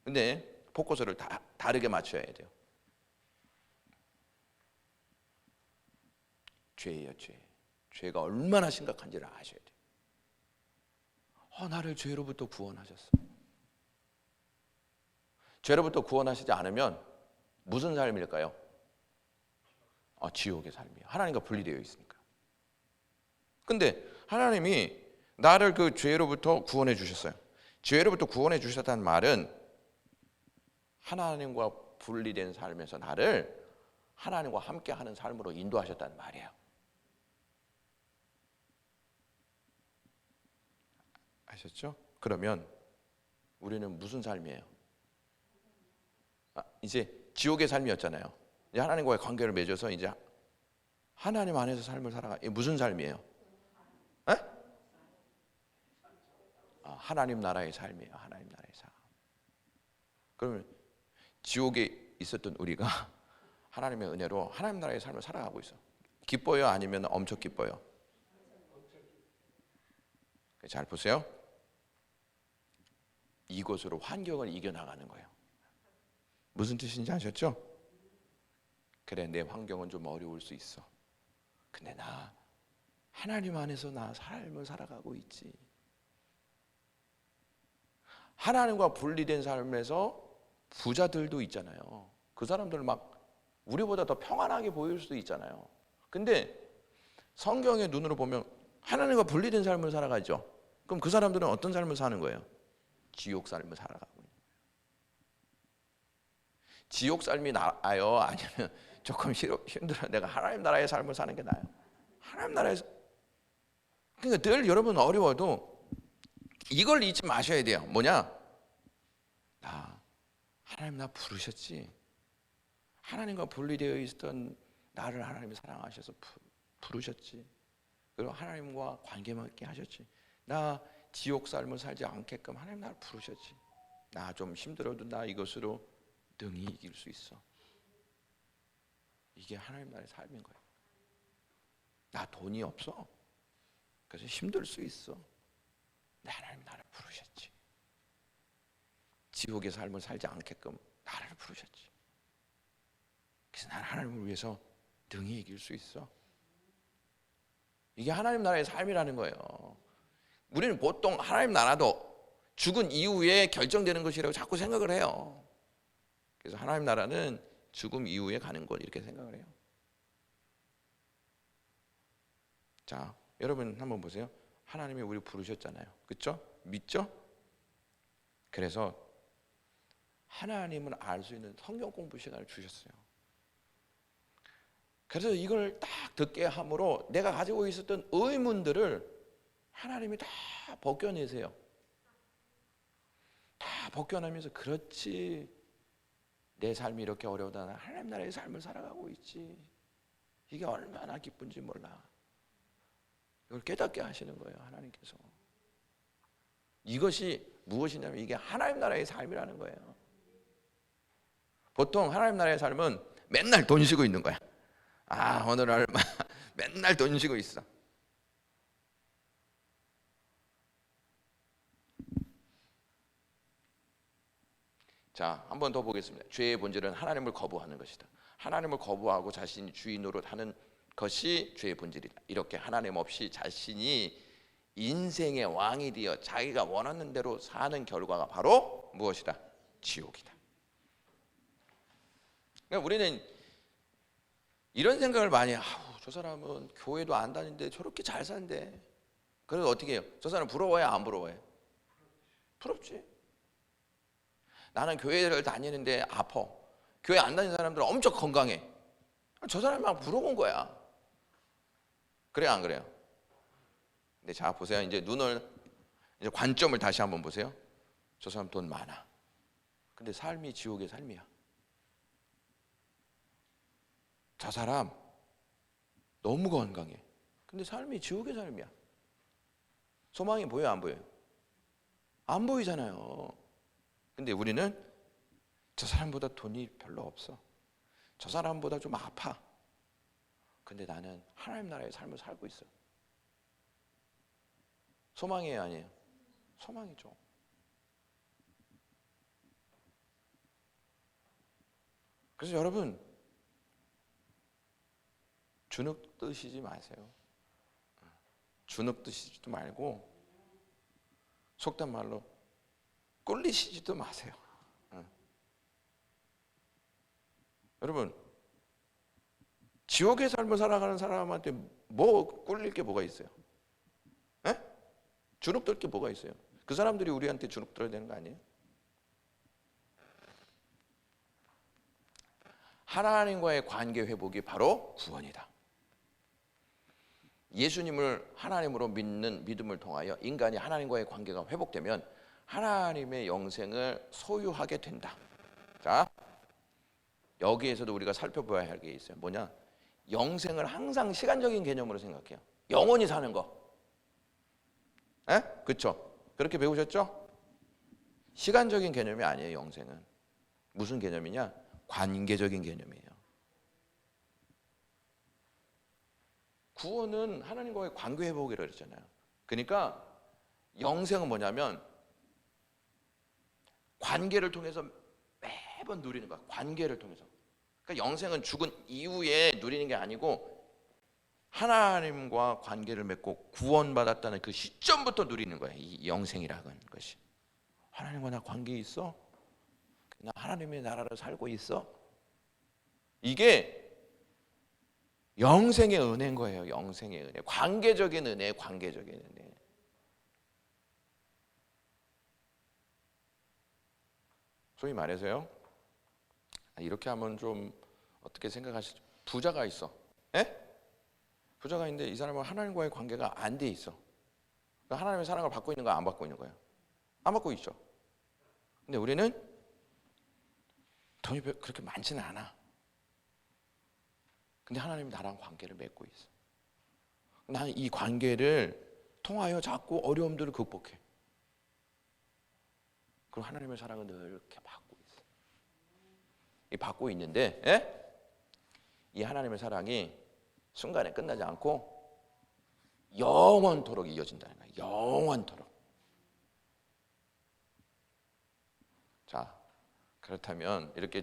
근데 포커스를 다르게 맞춰야 돼요. 죄예요, 죄. 죄가 얼마나 심각한지를 아셔야 돼요. 나를 죄로부터 구원하셨어. 죄로부터 구원하시지 않으면 무슨 삶일까요? 지옥의 삶이에요. 하나님과 분리되어 있으니까. 근데 하나님이 나를 그 죄로부터 구원해 주셨어요. 죄로부터 구원해 주셨다는 말은 하나님과 분리된 삶에서 나를 하나님과 함께하는 삶으로 인도하셨다는 말이에요. 아셨죠? 그러면 우리는 무슨 삶이에요? 이제 지옥의 삶이었잖아요. 이제 하나님과의 관계를 맺어서 이제 하나님 안에서 삶을 살아가. 이게 무슨 삶이에요? 에? 하나님 나라의 삶이에요. 하나님 나라의 삶. 그러면 지옥에 있었던 우리가 하나님의 은혜로 하나님 나라의 삶을 살아가고 있어. 기뻐요? 아니면 엄청 기뻐요? 잘 보세요. 이것으로 환경을 이겨나가는 거예요. 무슨 뜻인지 아셨죠? 그래, 내 환경은 좀 어려울 수 있어. 근데 나 하나님 안에서 나 삶을 살아가고 있지. 하나님과 분리된 삶에서 부자들도 있잖아요. 그 사람들 막 우리보다 더 평안하게 보일 수도 있잖아요. 근데 성경의 눈으로 보면 하나님과 분리된 삶을 살아가죠. 그럼 그 사람들은 어떤 삶을 사는 거예요? 지옥 삶을 살아가고 있는 거예요. 지옥 삶이 나아요? 아니면 조금 힘들어 내가 하나님 나라의 삶을 사는 게 나아요? 하나님 나라에서. 그러니까 늘 여러분 어려워도 이걸 잊지 마셔야 돼요. 뭐냐? 하나님 나 부르셨지. 하나님과 분리되어 있었던 나를 하나님이 사랑하셔서 부르셨지. 그리고 하나님과 관계 맺게 하셨지. 나 지옥 삶을 살지 않게끔 하나님 나를 부르셨지. 나 좀 힘들어도 나 이것으로 능히 이길 수 있어. 이게 하나님 나라의 삶인 거예요. 나 돈이 없어. 그래서 힘들 수 있어. 근데 하나님 나를 부르셨지. 지옥의 삶을 살지 않게끔 나를 부르셨지. 그래서 나는 하나님을 위해서 능히 이길 수 있어. 이게 하나님 나라의 삶이라는 거예요. 우리는 보통 하나님 나라도 죽은 이후에 결정되는 것이라고 자꾸 생각을 해요. 그래서 하나님 나라는 죽음 이후에 가는 것 이렇게 생각을 해요. 자, 여러분 한번 보세요. 하나님이 우리 부르셨잖아요. 그렇죠? 믿죠? 그래서 하나님을 알 수 있는 성경 공부 시간을 주셨어요. 그래서 이걸 딱 듣게 함으로 내가 가지고 있었던 의문들을 하나님이 다 벗겨내세요. 다 벗겨내면서 그렇지, 내 삶이 이렇게 어려우다. 하나님 나라의 삶을 살아가고 있지. 이게 얼마나 기쁜지 몰라. 이걸 깨닫게 하시는 거예요, 하나님께서. 이것이 무엇이냐면 이게 하나님 나라의 삶이라는 거예요. 보통 하나님 나라의 삶은 맨날 돈 쉬고 있는 거야. 오늘 얼마 맨날 돈 쉬고 있어. 자, 한 번 더 보겠습니다. 죄의 본질은 하나님을 거부하는 것이다. 하나님을 거부하고 자신이 주인 노릇하는 것이 죄의 본질이다. 이렇게 하나님 없이 자신이 인생의 왕이 되어 자기가 원하는 대로 사는 결과가 바로 무엇이다? 지옥이다. 그러니까 우리는 이런 생각을 많이 해요. 저 사람은 교회도 안 다니는데 저렇게 잘 산대. 그래서 어떻게 해요? 저 사람 부러워요? 안 부러워요? 부럽지. 나는 교회를 다니는데 아파. 교회 안 다니는 사람들은 엄청 건강해. 저 사람만 부러운 거야. 그래요, 안 그래요? 근데 자 보세요. 이제 이제 관점을 다시 한번 보세요. 저 사람 돈 많아. 근데 삶이 지옥의 삶이야. 저 사람 너무 건강해. 근데 삶이 지옥의 삶이야. 소망이 보여요, 안 보여요? 안 보이잖아요. 근데 우리는 저 사람보다 돈이 별로 없어. 저 사람보다 좀 아파. 근데 나는 하나님 나라의 삶을 살고 있어. 소망이에요, 아니에요? 소망이죠. 그래서 여러분 주눅 드시지 마세요. 주눅 드시지도 말고 속된 말로 꿀리시지도 마세요. 여러분 지옥의 삶을 살아가는 사람한테 뭐 꿀릴 게 뭐가 있어요? 에? 주눅 들 게 뭐가 있어요? 그 사람들이 우리한테 주눅 들어야 되는 거 아니에요? 하나님과의 관계 회복이 바로 구원이다. 예수님을 하나님으로 믿는 믿음을 통하여 인간이 하나님과의 관계가 회복되면 하나님의 영생을 소유하게 된다. 자, 여기에서도 우리가 살펴봐야 할 게 있어요. 뭐냐? 영생을 항상 시간적인 개념으로 생각해요. 영원히 사는 거. 그렇죠? 그렇게 배우셨죠? 시간적인 개념이 아니에요. 영생은 무슨 개념이냐? 관계적인 개념이에요. 구원은 하나님과의 관계 회복이라고 그랬잖아요. 그러니까 영생은 뭐냐면 관계를 통해서 매번 누리는 거야. 관계를 통해서. 그러니까 영생은 죽은 이후에 누리는 게 아니고 하나님과 관계를 맺고 구원받았다는 그 시점부터 누리는 거야. 이 영생이라는 것이. 하나님과 나 관계 있어? 나 하나님의 나라를 살고 있어? 이게 영생의 은혜인 거예요. 영생의 은혜. 관계적인 은혜, 관계적인 은혜. 소위 말해서요. 이렇게 하면 좀 어떻게 생각하시죠? 부자가 있어. 에? 부자가 있는데 이 사람은 하나님과의 관계가 안 돼 있어. 그러니까 하나님의 사랑을 받고 있는 거야, 안 받고 있는 거야? 안 받고 있죠. 근데 우리는 돈이 그렇게 많지는 않아. 근데 하나님이 나랑 관계를 맺고 있어. 나는 이 관계를 통하여 자꾸 어려움들을 극복해. 그리고 하나님의 사랑을 늘 이렇게 받고 있어. 이 받고 있는데, 이 하나님의 사랑이 순간에 끝나지 않고 영원토록 이어진다는 거야. 영원토록. 자, 그렇다면 이렇게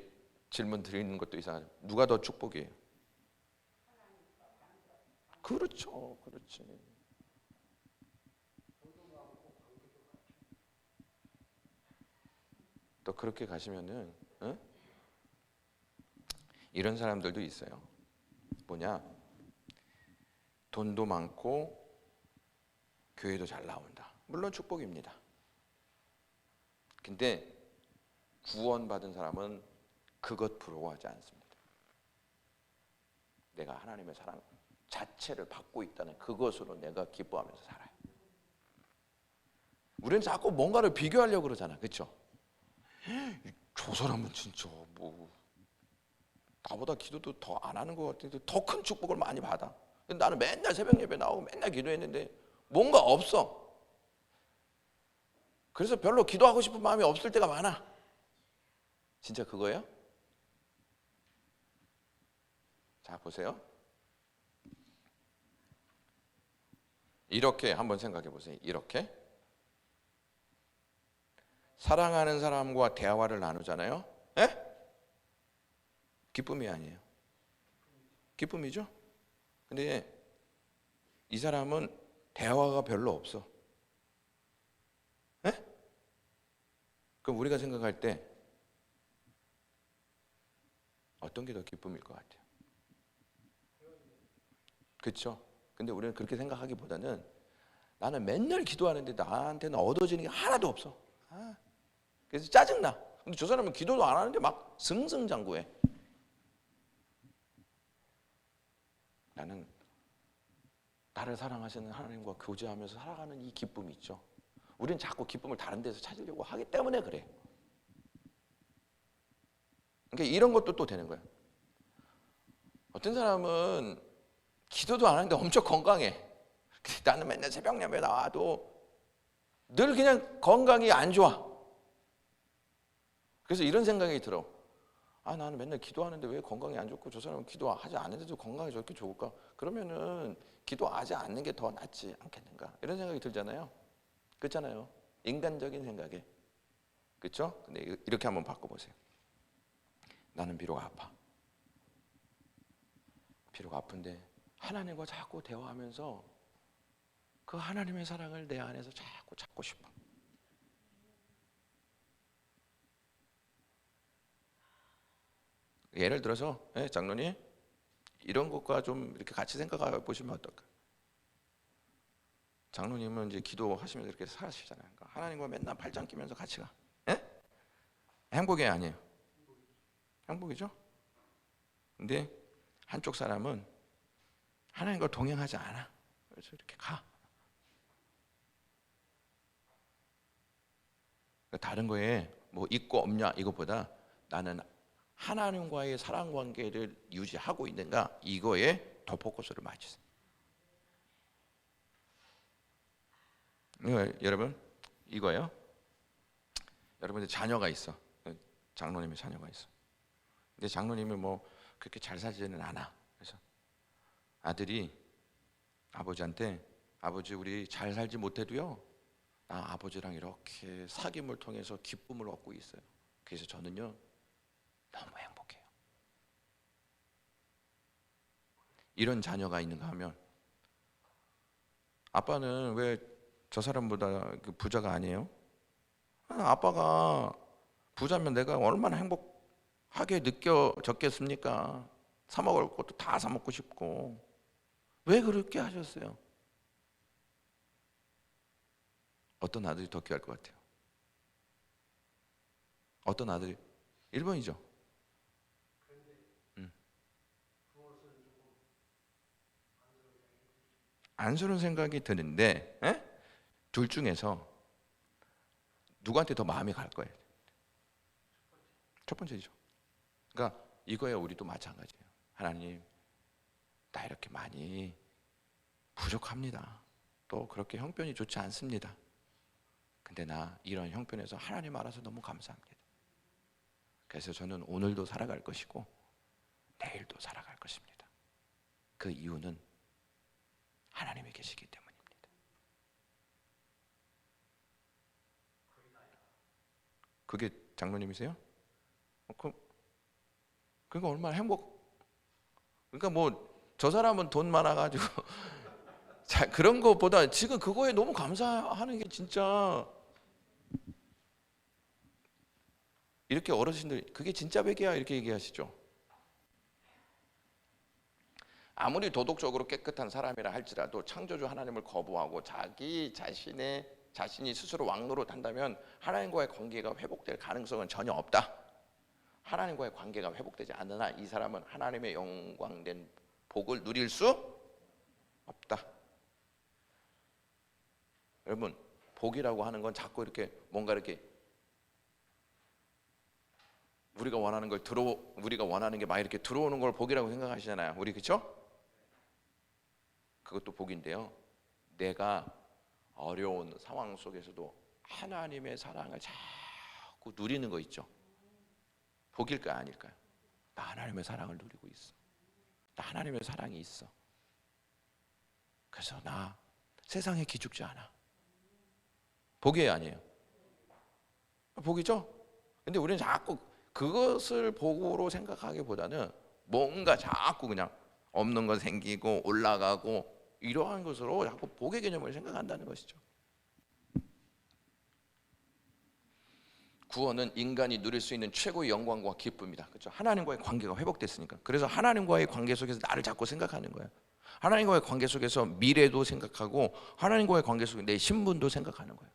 질문 드리는 것도 이상하죠. 누가 더 축복이에요? 그렇죠, 그렇지. 또 그렇게 가시면은 이런 사람들도 있어요. 뭐냐? 돈도 많고 교회도 잘 나온다. 물론 축복입니다. 근데 구원받은 사람은 그것 부러워하지 않습니다. 내가 하나님의 사랑 자체를 받고 있다는 그것으로 내가 기뻐하면서 살아요. 우리는 자꾸 뭔가를 비교하려고 그러잖아. 그렇죠? 저 사람은 진짜 뭐 나보다 기도도 더 안 하는 것 같은데 더 큰 축복을 많이 받아. 근데 나는 맨날 새벽 예배 나오고 맨날 기도했는데 뭔가 없어. 그래서 별로 기도하고 싶은 마음이 없을 때가 많아. 진짜 그거예요? 자, 보세요. 이렇게 한번 생각해 보세요. 이렇게 사랑하는 사람과 대화를 나누잖아요. 에? 기쁨이 아니에요. 기쁨이죠? 근데 이 사람은 대화가 별로 없어. 에? 그럼 우리가 생각할 때 어떤 게 더 기쁨일 것 같아요? 그렇죠? 근데 우리는 그렇게 생각하기보다는 나는 맨날 기도하는데 나한테는 얻어지는 게 하나도 없어. 그래서 짜증나. 근데 저 사람은 기도도 안 하는데 막 승승장구해. 나는 나를 사랑하시는 하나님과 교제하면서 살아가는 이 기쁨이 있죠. 우리는 자꾸 기쁨을 다른 데서 찾으려고 하기 때문에 그래. 그러니까 이런 것도 또 되는 거야. 어떤 사람은 기도도 안 하는데 엄청 건강해. 나는 맨날 새벽 예배 나와도 늘 그냥 건강이 안 좋아. 그래서 이런 생각이 들어. 나는 맨날 기도하는데 왜 건강이 안 좋고 저 사람은 기도하지 않는데도 건강이 저렇게 좋을까? 그러면은 기도하지 않는 게 더 낫지 않겠는가? 이런 생각이 들잖아요. 그렇잖아요. 인간적인 생각에. 그렇죠? 근데 이렇게 한번 바꿔보세요. 나는 비록 아파. 비록 아픈데 하나님과 자꾸 대화하면서 그 하나님의 사랑을 내 안에서 자꾸 찾고 싶어. 예를 들어서 장로님 이런 것과 좀 이렇게 같이 생각해 보시면 어떨까? 장로님은 이제 기도하시면서 이렇게 사시잖아요. 그러니까 하나님과 맨날 팔짱 끼면서 같이 가. 행복이 아니에요. 행복이죠? 근데 한쪽 사람은 하나님과 동행하지 않아. 그래서 이렇게 가. 다른 거에 뭐 있고 없냐 이것보다 나는 하나님과의 사랑 관계를 유지하고 있는가 이거에 더 포커스를 맞추세요. 여러분 이거예요. 여러분들 자녀가 있어. 장로님의 자녀가 있어. 근데 장로님이 뭐 그렇게 잘 살지는 않아. 그래서 아들이 아버지한테 아버지 우리 잘 살지 못해도요. 나 아버지랑 이렇게 사귐을 통해서 기쁨을 얻고 있어요. 그래서 저는요 너무 행복해요. 이런 자녀가 있는가 하면 아빠는 왜 저 사람보다 부자가 아니에요? 아빠가 부자면 내가 얼마나 행복하게 느껴졌겠습니까? 사 먹을 것도 다 사 먹고 싶고 왜 그렇게 하셨어요? 어떤 아들이 더 귀할 것 같아요? 어떤 아들이? 1번이죠. 안쓰러운 생각이 드는데 둘 중에서 누구한테 더 마음이 갈 거예요? 첫 번째죠. 그러니까 이거에 우리도 마찬가지예요. 하나님, 나 이렇게 많이 부족합니다. 또 그렇게 형편이 좋지 않습니다. 근데 나 이런 형편에서 하나님 알아서 너무 감사합니다. 그래서 저는 오늘도 살아갈 것이고 내일도 살아갈 것입니다. 그 이유는 하나님이 계시기 때문입니다. 그게 장로님이세요? 그러니까 얼마나 그러니까 뭐 저 사람은 돈 많아가지고 자, 그런 것보다 지금 그거에 너무 감사하는 게 진짜, 이렇게 어르신들 그게 진짜 백이야 이렇게 얘기하시죠. 아무리 도덕적으로 깨끗한 사람이라 할지라도 창조주 하나님을 거부하고 자신이 스스로 왕노릇한다면 하나님과의 관계가 회복될 가능성은 전혀 없다. 하나님과의 관계가 회복되지 않으나 이 사람은 하나님의 영광된 복을 누릴 수 없다. 여러분, 복이라고 하는 건 자꾸 이렇게 뭔가 이렇게 우리가 원하는 게 막 이렇게 들어오는 걸 복이라고 생각하시잖아요. 우리 그렇죠? 그것도 복인데요. 내가 어려운 상황 속에서도 하나님의 사랑을 자꾸 누리는 거 있죠. 복일까요, 아닐까요? 나 하나님의 사랑을 누리고 있어. 나 하나님의 사랑이 있어. 그래서 나 세상에 기죽지 않아. 복이에요, 아니에요? 복이죠? 근데 우리는 자꾸 그것을 복으로 생각하기보다는 뭔가 자꾸 그냥 없는 건 생기고 올라가고 이러한 것으로 자꾸 복의 개념을 생각한다는 것이죠. 구원은 인간이 누릴 수 있는 최고의 영광과 기쁨이다. 그렇죠? 하나님과의 관계가 회복됐으니까. 그래서 하나님과의 관계 속에서 나를 자꾸 생각하는 거예요. 하나님과의 관계 속에서 미래도 생각하고 하나님과의 관계 속에 내 신분도 생각하는 거예요.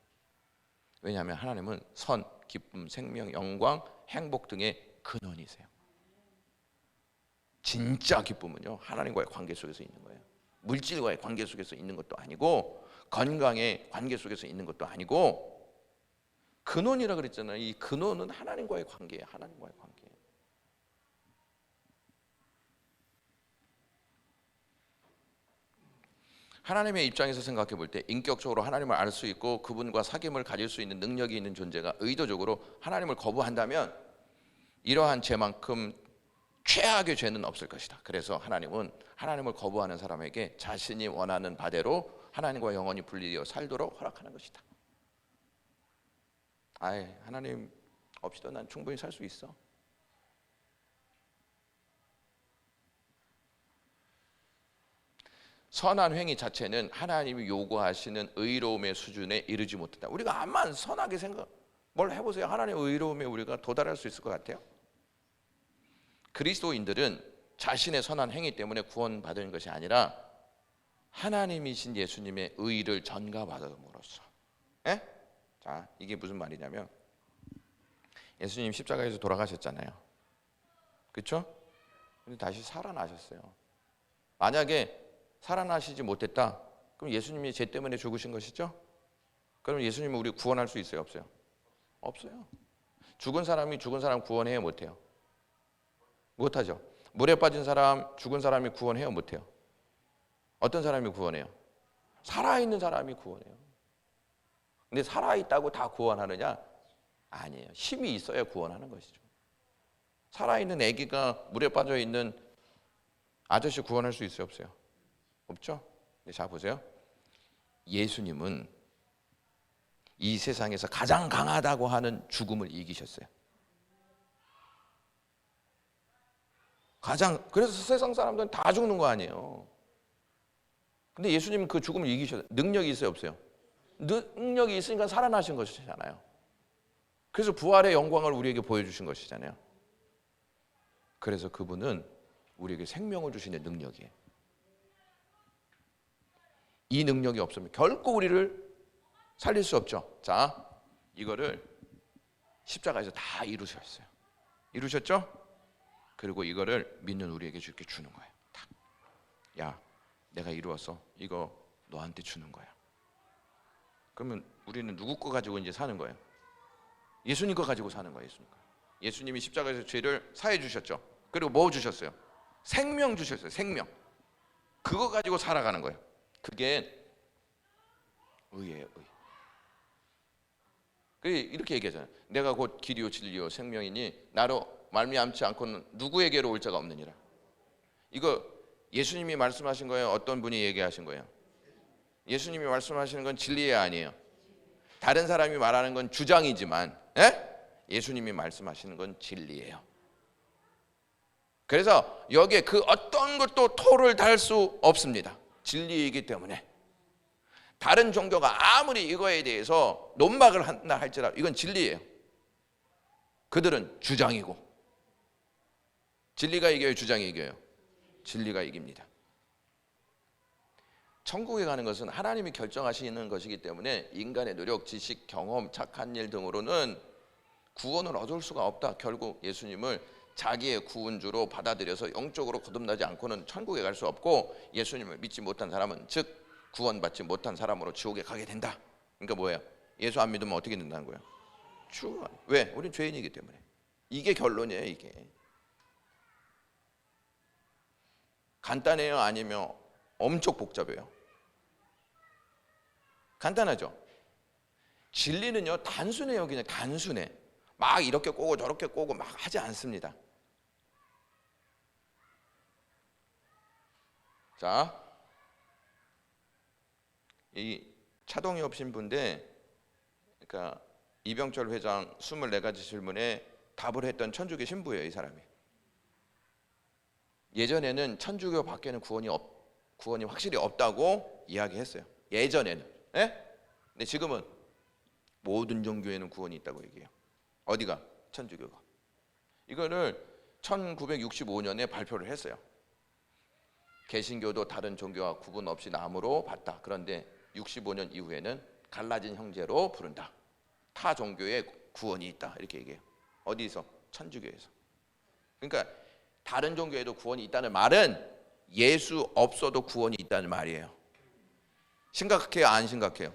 왜냐하면 하나님은 선, 기쁨, 생명, 영광, 행복 등의 근원이세요. 진짜 기쁨은요, 하나님과의 관계 속에서 있는 거예요. 물질과의 관계 속에서 있는 것도 아니고 건강의 관계 속에서 있는 것도 아니고 근원이라 그랬잖아요. 이 근원은 하나님과의 관계예요. 하나님과의 관계. 하나님의 입장에서 생각해 볼 때 인격적으로 하나님을 알 수 있고 그분과 사귐을 가질 수 있는 능력이 있는 존재가 의도적으로 하나님을 거부한다면 이러한 죄만큼 최악의 죄는 없을 것이다. 그래서 하나님은 하나님을 거부하는 사람에게 자신이 원하는 바대로 하나님과 영원히 분리되어 살도록 허락하는 것이다. 하나님 없이도 난 충분히 살 수 있어. 선한 행위 자체는 하나님이 요구하시는 의로움의 수준에 이르지 못한다. 우리가 암만 선하게 뭘 해보세요. 하나님의 의로움에 우리가 도달할 수 있을 것 같아요? 그리스도인들은 자신의 선한 행위 때문에 구원받은 것이 아니라 하나님이신 예수님의 의를 전가받음으로써. 자, 이게 무슨 말이냐면 예수님 십자가에서 돌아가셨잖아요. 그렇죠? 근데 다시 살아나셨어요. 만약에 살아나시지 못했다, 그럼 예수님이 죄 때문에 죽으신 것이죠? 그럼 예수님은 우리 구원할 수 있어요, 없어요? 없어요. 죽은 사람 구원해요, 못해요? 못하죠. 물에 빠진 사람, 죽은 사람이 구원해요, 못해요? 어떤 사람이 구원해요? 살아있는 사람이 구원해요. 근데 살아있다고 다 구원하느냐? 아니에요. 힘이 있어야 구원하는 것이죠. 살아있는 아기가 물에 빠져있는 아저씨 구원할 수 있어요, 없어요? 없죠? 자, 보세요. 예수님은 이 세상에서 가장 강하다고 하는 죽음을 이기셨어요. 그래서 세상 사람들은 다 죽는 거 아니에요. 근데 예수님은 그 죽음을 이기셨어요. 능력이 있어요, 없어요? 능력이 있으니까 살아나신 것이잖아요. 그래서 부활의 영광을 우리에게 보여주신 것이잖아요. 그래서 그분은 우리에게 생명을 주시는 능력이에요. 이 능력이 없으면 결코 우리를 살릴 수 없죠. 자, 이거를 십자가에서 다 이루셨어요. 이루셨죠? 그리고 이거를 믿는 우리에게 이렇게 주는 거예요. 딱. 야, 내가 이루었어. 이거 너한테 주는 거야. 그러면 우리는 누구 거 가지고 이제 사는 거예요? 예수님 거 가지고 사는 거예요. 예수님 거. 예수님이 십자가에서 죄를 사해 주셨죠. 그리고 뭐 주셨어요? 생명 주셨어요. 생명. 그거 가지고 살아가는 거예요. 그게 의예요. 의. 이렇게 얘기하잖아요. 내가 곧 길이요 진리요 생명이니 나로 말미암지 않고는 누구에게로 올 자가 없느니라. 이거 예수님이 말씀하신 거예요? 어떤 분이 얘기하신 거예요? 예수님이 말씀하시는 건 진리예요, 아니에요? 다른 사람이 말하는 건 주장이지만 예수님이 말씀하시는 건 진리예요. 그래서 여기에 그 어떤 것도 토를 달 수 없습니다. 진리이기 때문에. 다른 종교가 아무리 이거에 대해서 논박을 한다 할지라도 이건 진리예요. 그들은 주장이고. 진리가 이겨요, 주장이 이겨요? 진리가 이깁니다. 천국에 가는 것은 하나님이 결정하시는 것이기 때문에 인간의 노력, 지식, 경험, 착한 일 등으로는 구원을 얻을 수가 없다. 결국 예수님을 자기의 구원주로 받아들여서 영적으로 거듭나지 않고는 천국에 갈 수 없고, 예수님을 믿지 못한 사람은 즉 구원받지 못한 사람으로 지옥에 가게 된다. 그러니까 뭐예요? 예수 안 믿으면 어떻게 된다는 거예요? 죽어. 왜? 우린 죄인이기 때문에. 이게 결론이에요. 이게 간단해요? 아니면 엄청 복잡해요? 간단하죠? 진리는요 단순해요. 그냥 단순해. 막 이렇게 꼬고 저렇게 꼬고 막 하지 않습니다. 자, 이 차동엽 신부인데, 그러니까 이병철 회장 24가지 질문에 답을 했던 천주교 신부예요. 이 사람이. 예전에는 천주교 밖에는 구원이 확실히 없다고 이야기했어요. 예전에는. 근데 지금은 모든 종교에는 구원이 있다고 얘기해요. 어디가? 천주교가. 이거를 1965년에 발표를 했어요. 개신교도 다른 종교와 구분 없이 남으로 봤다. 그런데 65년 이후에는 갈라진 형제로 부른다. 타 종교에 구원이 있다. 이렇게 얘기해요. 어디서? 천주교에서. 그러니까 다른 종교에도 구원이 있다는 말은 예수 없어도 구원이 있다는 말이에요. 심각해요? 안 심각해요?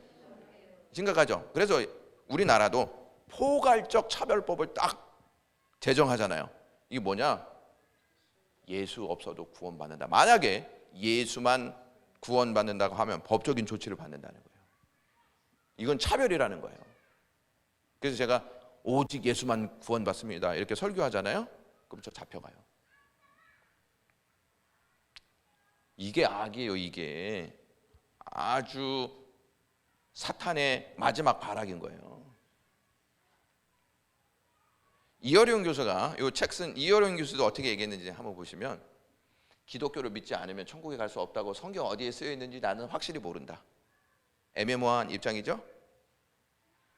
심각하죠. 그래서 우리나라도 포괄적 차별법을 딱 제정하잖아요. 이게 뭐냐? 예수 없어도 구원받는다. 만약에 예수만 구원받는다고 하면 법적인 조치를 받는다는 거예요. 이건 차별이라는 거예요. 그래서 제가 오직 예수만 구원받습니다 이렇게 설교하잖아요. 그럼 저 잡혀가요. 이게 악이에요. 이게 아주 사탄의 마지막 발악인 거예요. 이어룡 교수가 이 책 쓴 이어룡 교수도 어떻게 얘기했는지 한번 보시면, 기독교를 믿지 않으면 천국에 갈 수 없다고 성경 어디에 쓰여 있는지 나는 확실히 모른다. 애매모호한 입장이죠.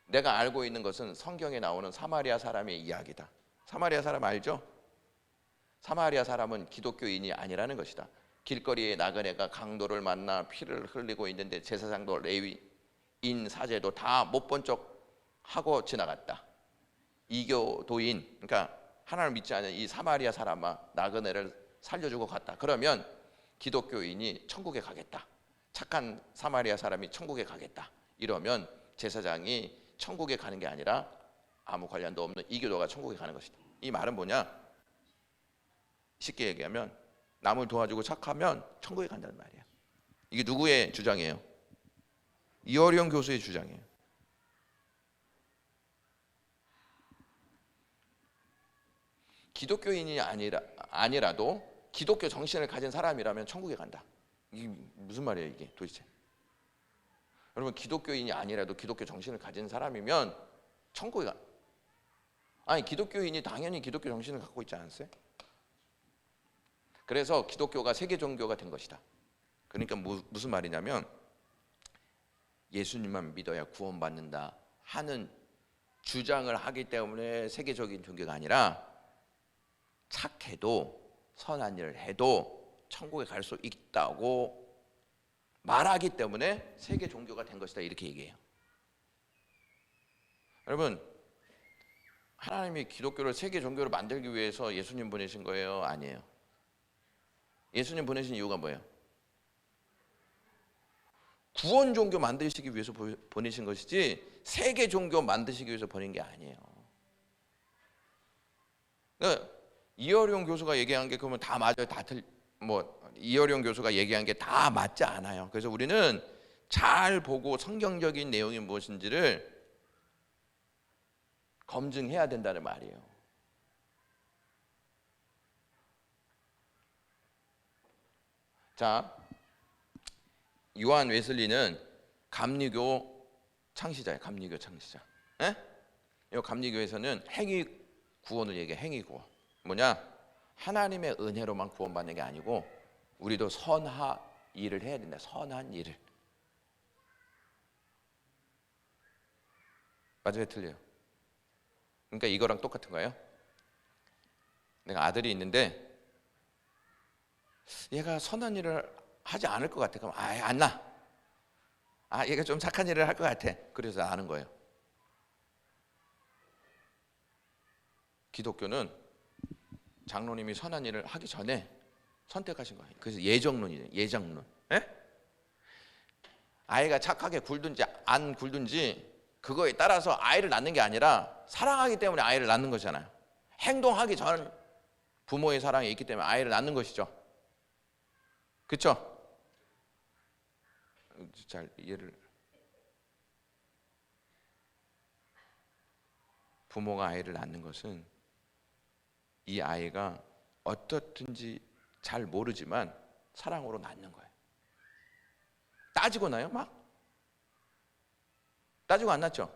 내가 알고 있는 것은 성경에 나오는 사마리아 사람의 이야기다. 사마리아 사람 알죠? 사마리아 사람은 기독교인이 아니라는 것이다. 길거리에 나그네가 강도를 만나 피를 흘리고 있는데 제사장도 레위인 사제도 다 못 본 척 하고 지나갔다. 이교도인, 그러니까 하나님을 믿지 않는 이 사마리아 사람아 나그네를 살려주고 갔다. 그러면 기독교인이 천국에 가겠다. 착한 사마리아 사람이 천국에 가겠다. 이러면 제사장이 천국에 가는 게 아니라 아무 관련도 없는 이교도가 천국에 가는 것이다. 이 말은 뭐냐? 쉽게 얘기하면 남을 도와주고 착하면 천국에 간다는 말이에요. 이게 누구의 주장이에요? 이어룡 교수의 주장이에요. 기독교인이 아니라도 기독교 정신을 가진 사람이라면 천국에 간다. 이게 무슨 말이에요 이게 도대체? 여러분, 기독교인이 아니라도 기독교 정신을 가진 사람이면 천국에 가. 아니, 기독교인이 당연히 기독교 정신을 갖고 있지 않았어요? 그래서 기독교가 세계 종교가 된 것이다. 그러니까 무슨 말이냐면, 예수님만 믿어야 구원받는다 하는 주장을 하기 때문에 세계적인 종교가 아니라, 착해도 선한 일을 해도 천국에 갈 수 있다고 말하기 때문에 세계 종교가 된 것이다. 이렇게 얘기해요. 여러분, 하나님이 기독교를 세계 종교로 만들기 위해서 예수님 보내신 거예요? 아니에요. 예수님 보내신 이유가 뭐예요? 구원 종교 만드시기 위해서 보내신 것이지 세계 종교 만드시기 위해서 보낸 게 아니에요. 그러니까 이어룡 교수가 얘기한 게 그러면 다 맞아요? 이어룡 교수가 얘기한 게 다 맞지 않아요. 그래서 우리는 잘 보고 성경적인 내용이 무엇인지를 검증해야 된다는 말이에요. 자, 요한 웨슬리는 감리교 창시자예요. 감리교 창시자. 예? 이 감리교에서는 행위 구원을 얘기해. 행위 구원. 뭐냐? 하나님의 은혜로만 구원받는 게 아니고 우리도 선한 일을 해야 된다. 선한 일을. 맞아요, 틀려요? 그러니까 이거랑 똑같은 거예요. 내가 아들이 있는데 얘가 선한 일을 하지 않을 것 같아. 그럼 안 나. 얘가 좀 착한 일을 할 것 같아. 그래서 아는 거예요. 기독교는 장로님이 선한 일을 하기 전에 선택하신 거예요. 그래서 예정론이에요. 예정론. 예? 아이가 착하게 굴든지 안 굴든지 그거에 따라서 아이를 낳는 게 아니라 사랑하기 때문에 아이를 낳는 거잖아요. 행동하기 전 부모의 사랑이 있기 때문에 아이를 낳는 것이죠. 그렇죠? 잘 이해를. 부모가 아이를 낳는 것은 이 아이가 어떻든지 잘 모르지만 사랑으로 낳는 거예요. 따지고 나요? 막? 따지고 안 낳죠?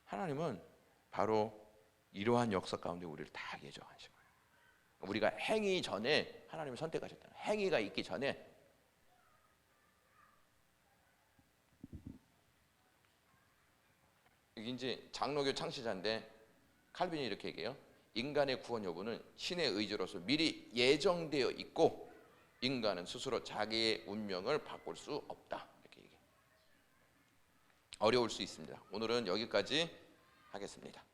하나님은 바로 이러한 역사 가운데 우리를 다 예정하신 거예요. 우리가 행위 전에 하나님을 선택하셨다. 행위가 있기 전에. 이게 이제 장로교 창시자인데 칼빈이 이렇게 얘기해요. 인간의 구원 여부는 신의 의지로서 미리 예정되어 있고 인간은 스스로 자기의 운명을 바꿀 수 없다. 이렇게 얘기해요. 어려울 수 있습니다. 오늘은 여기까지 하겠습니다.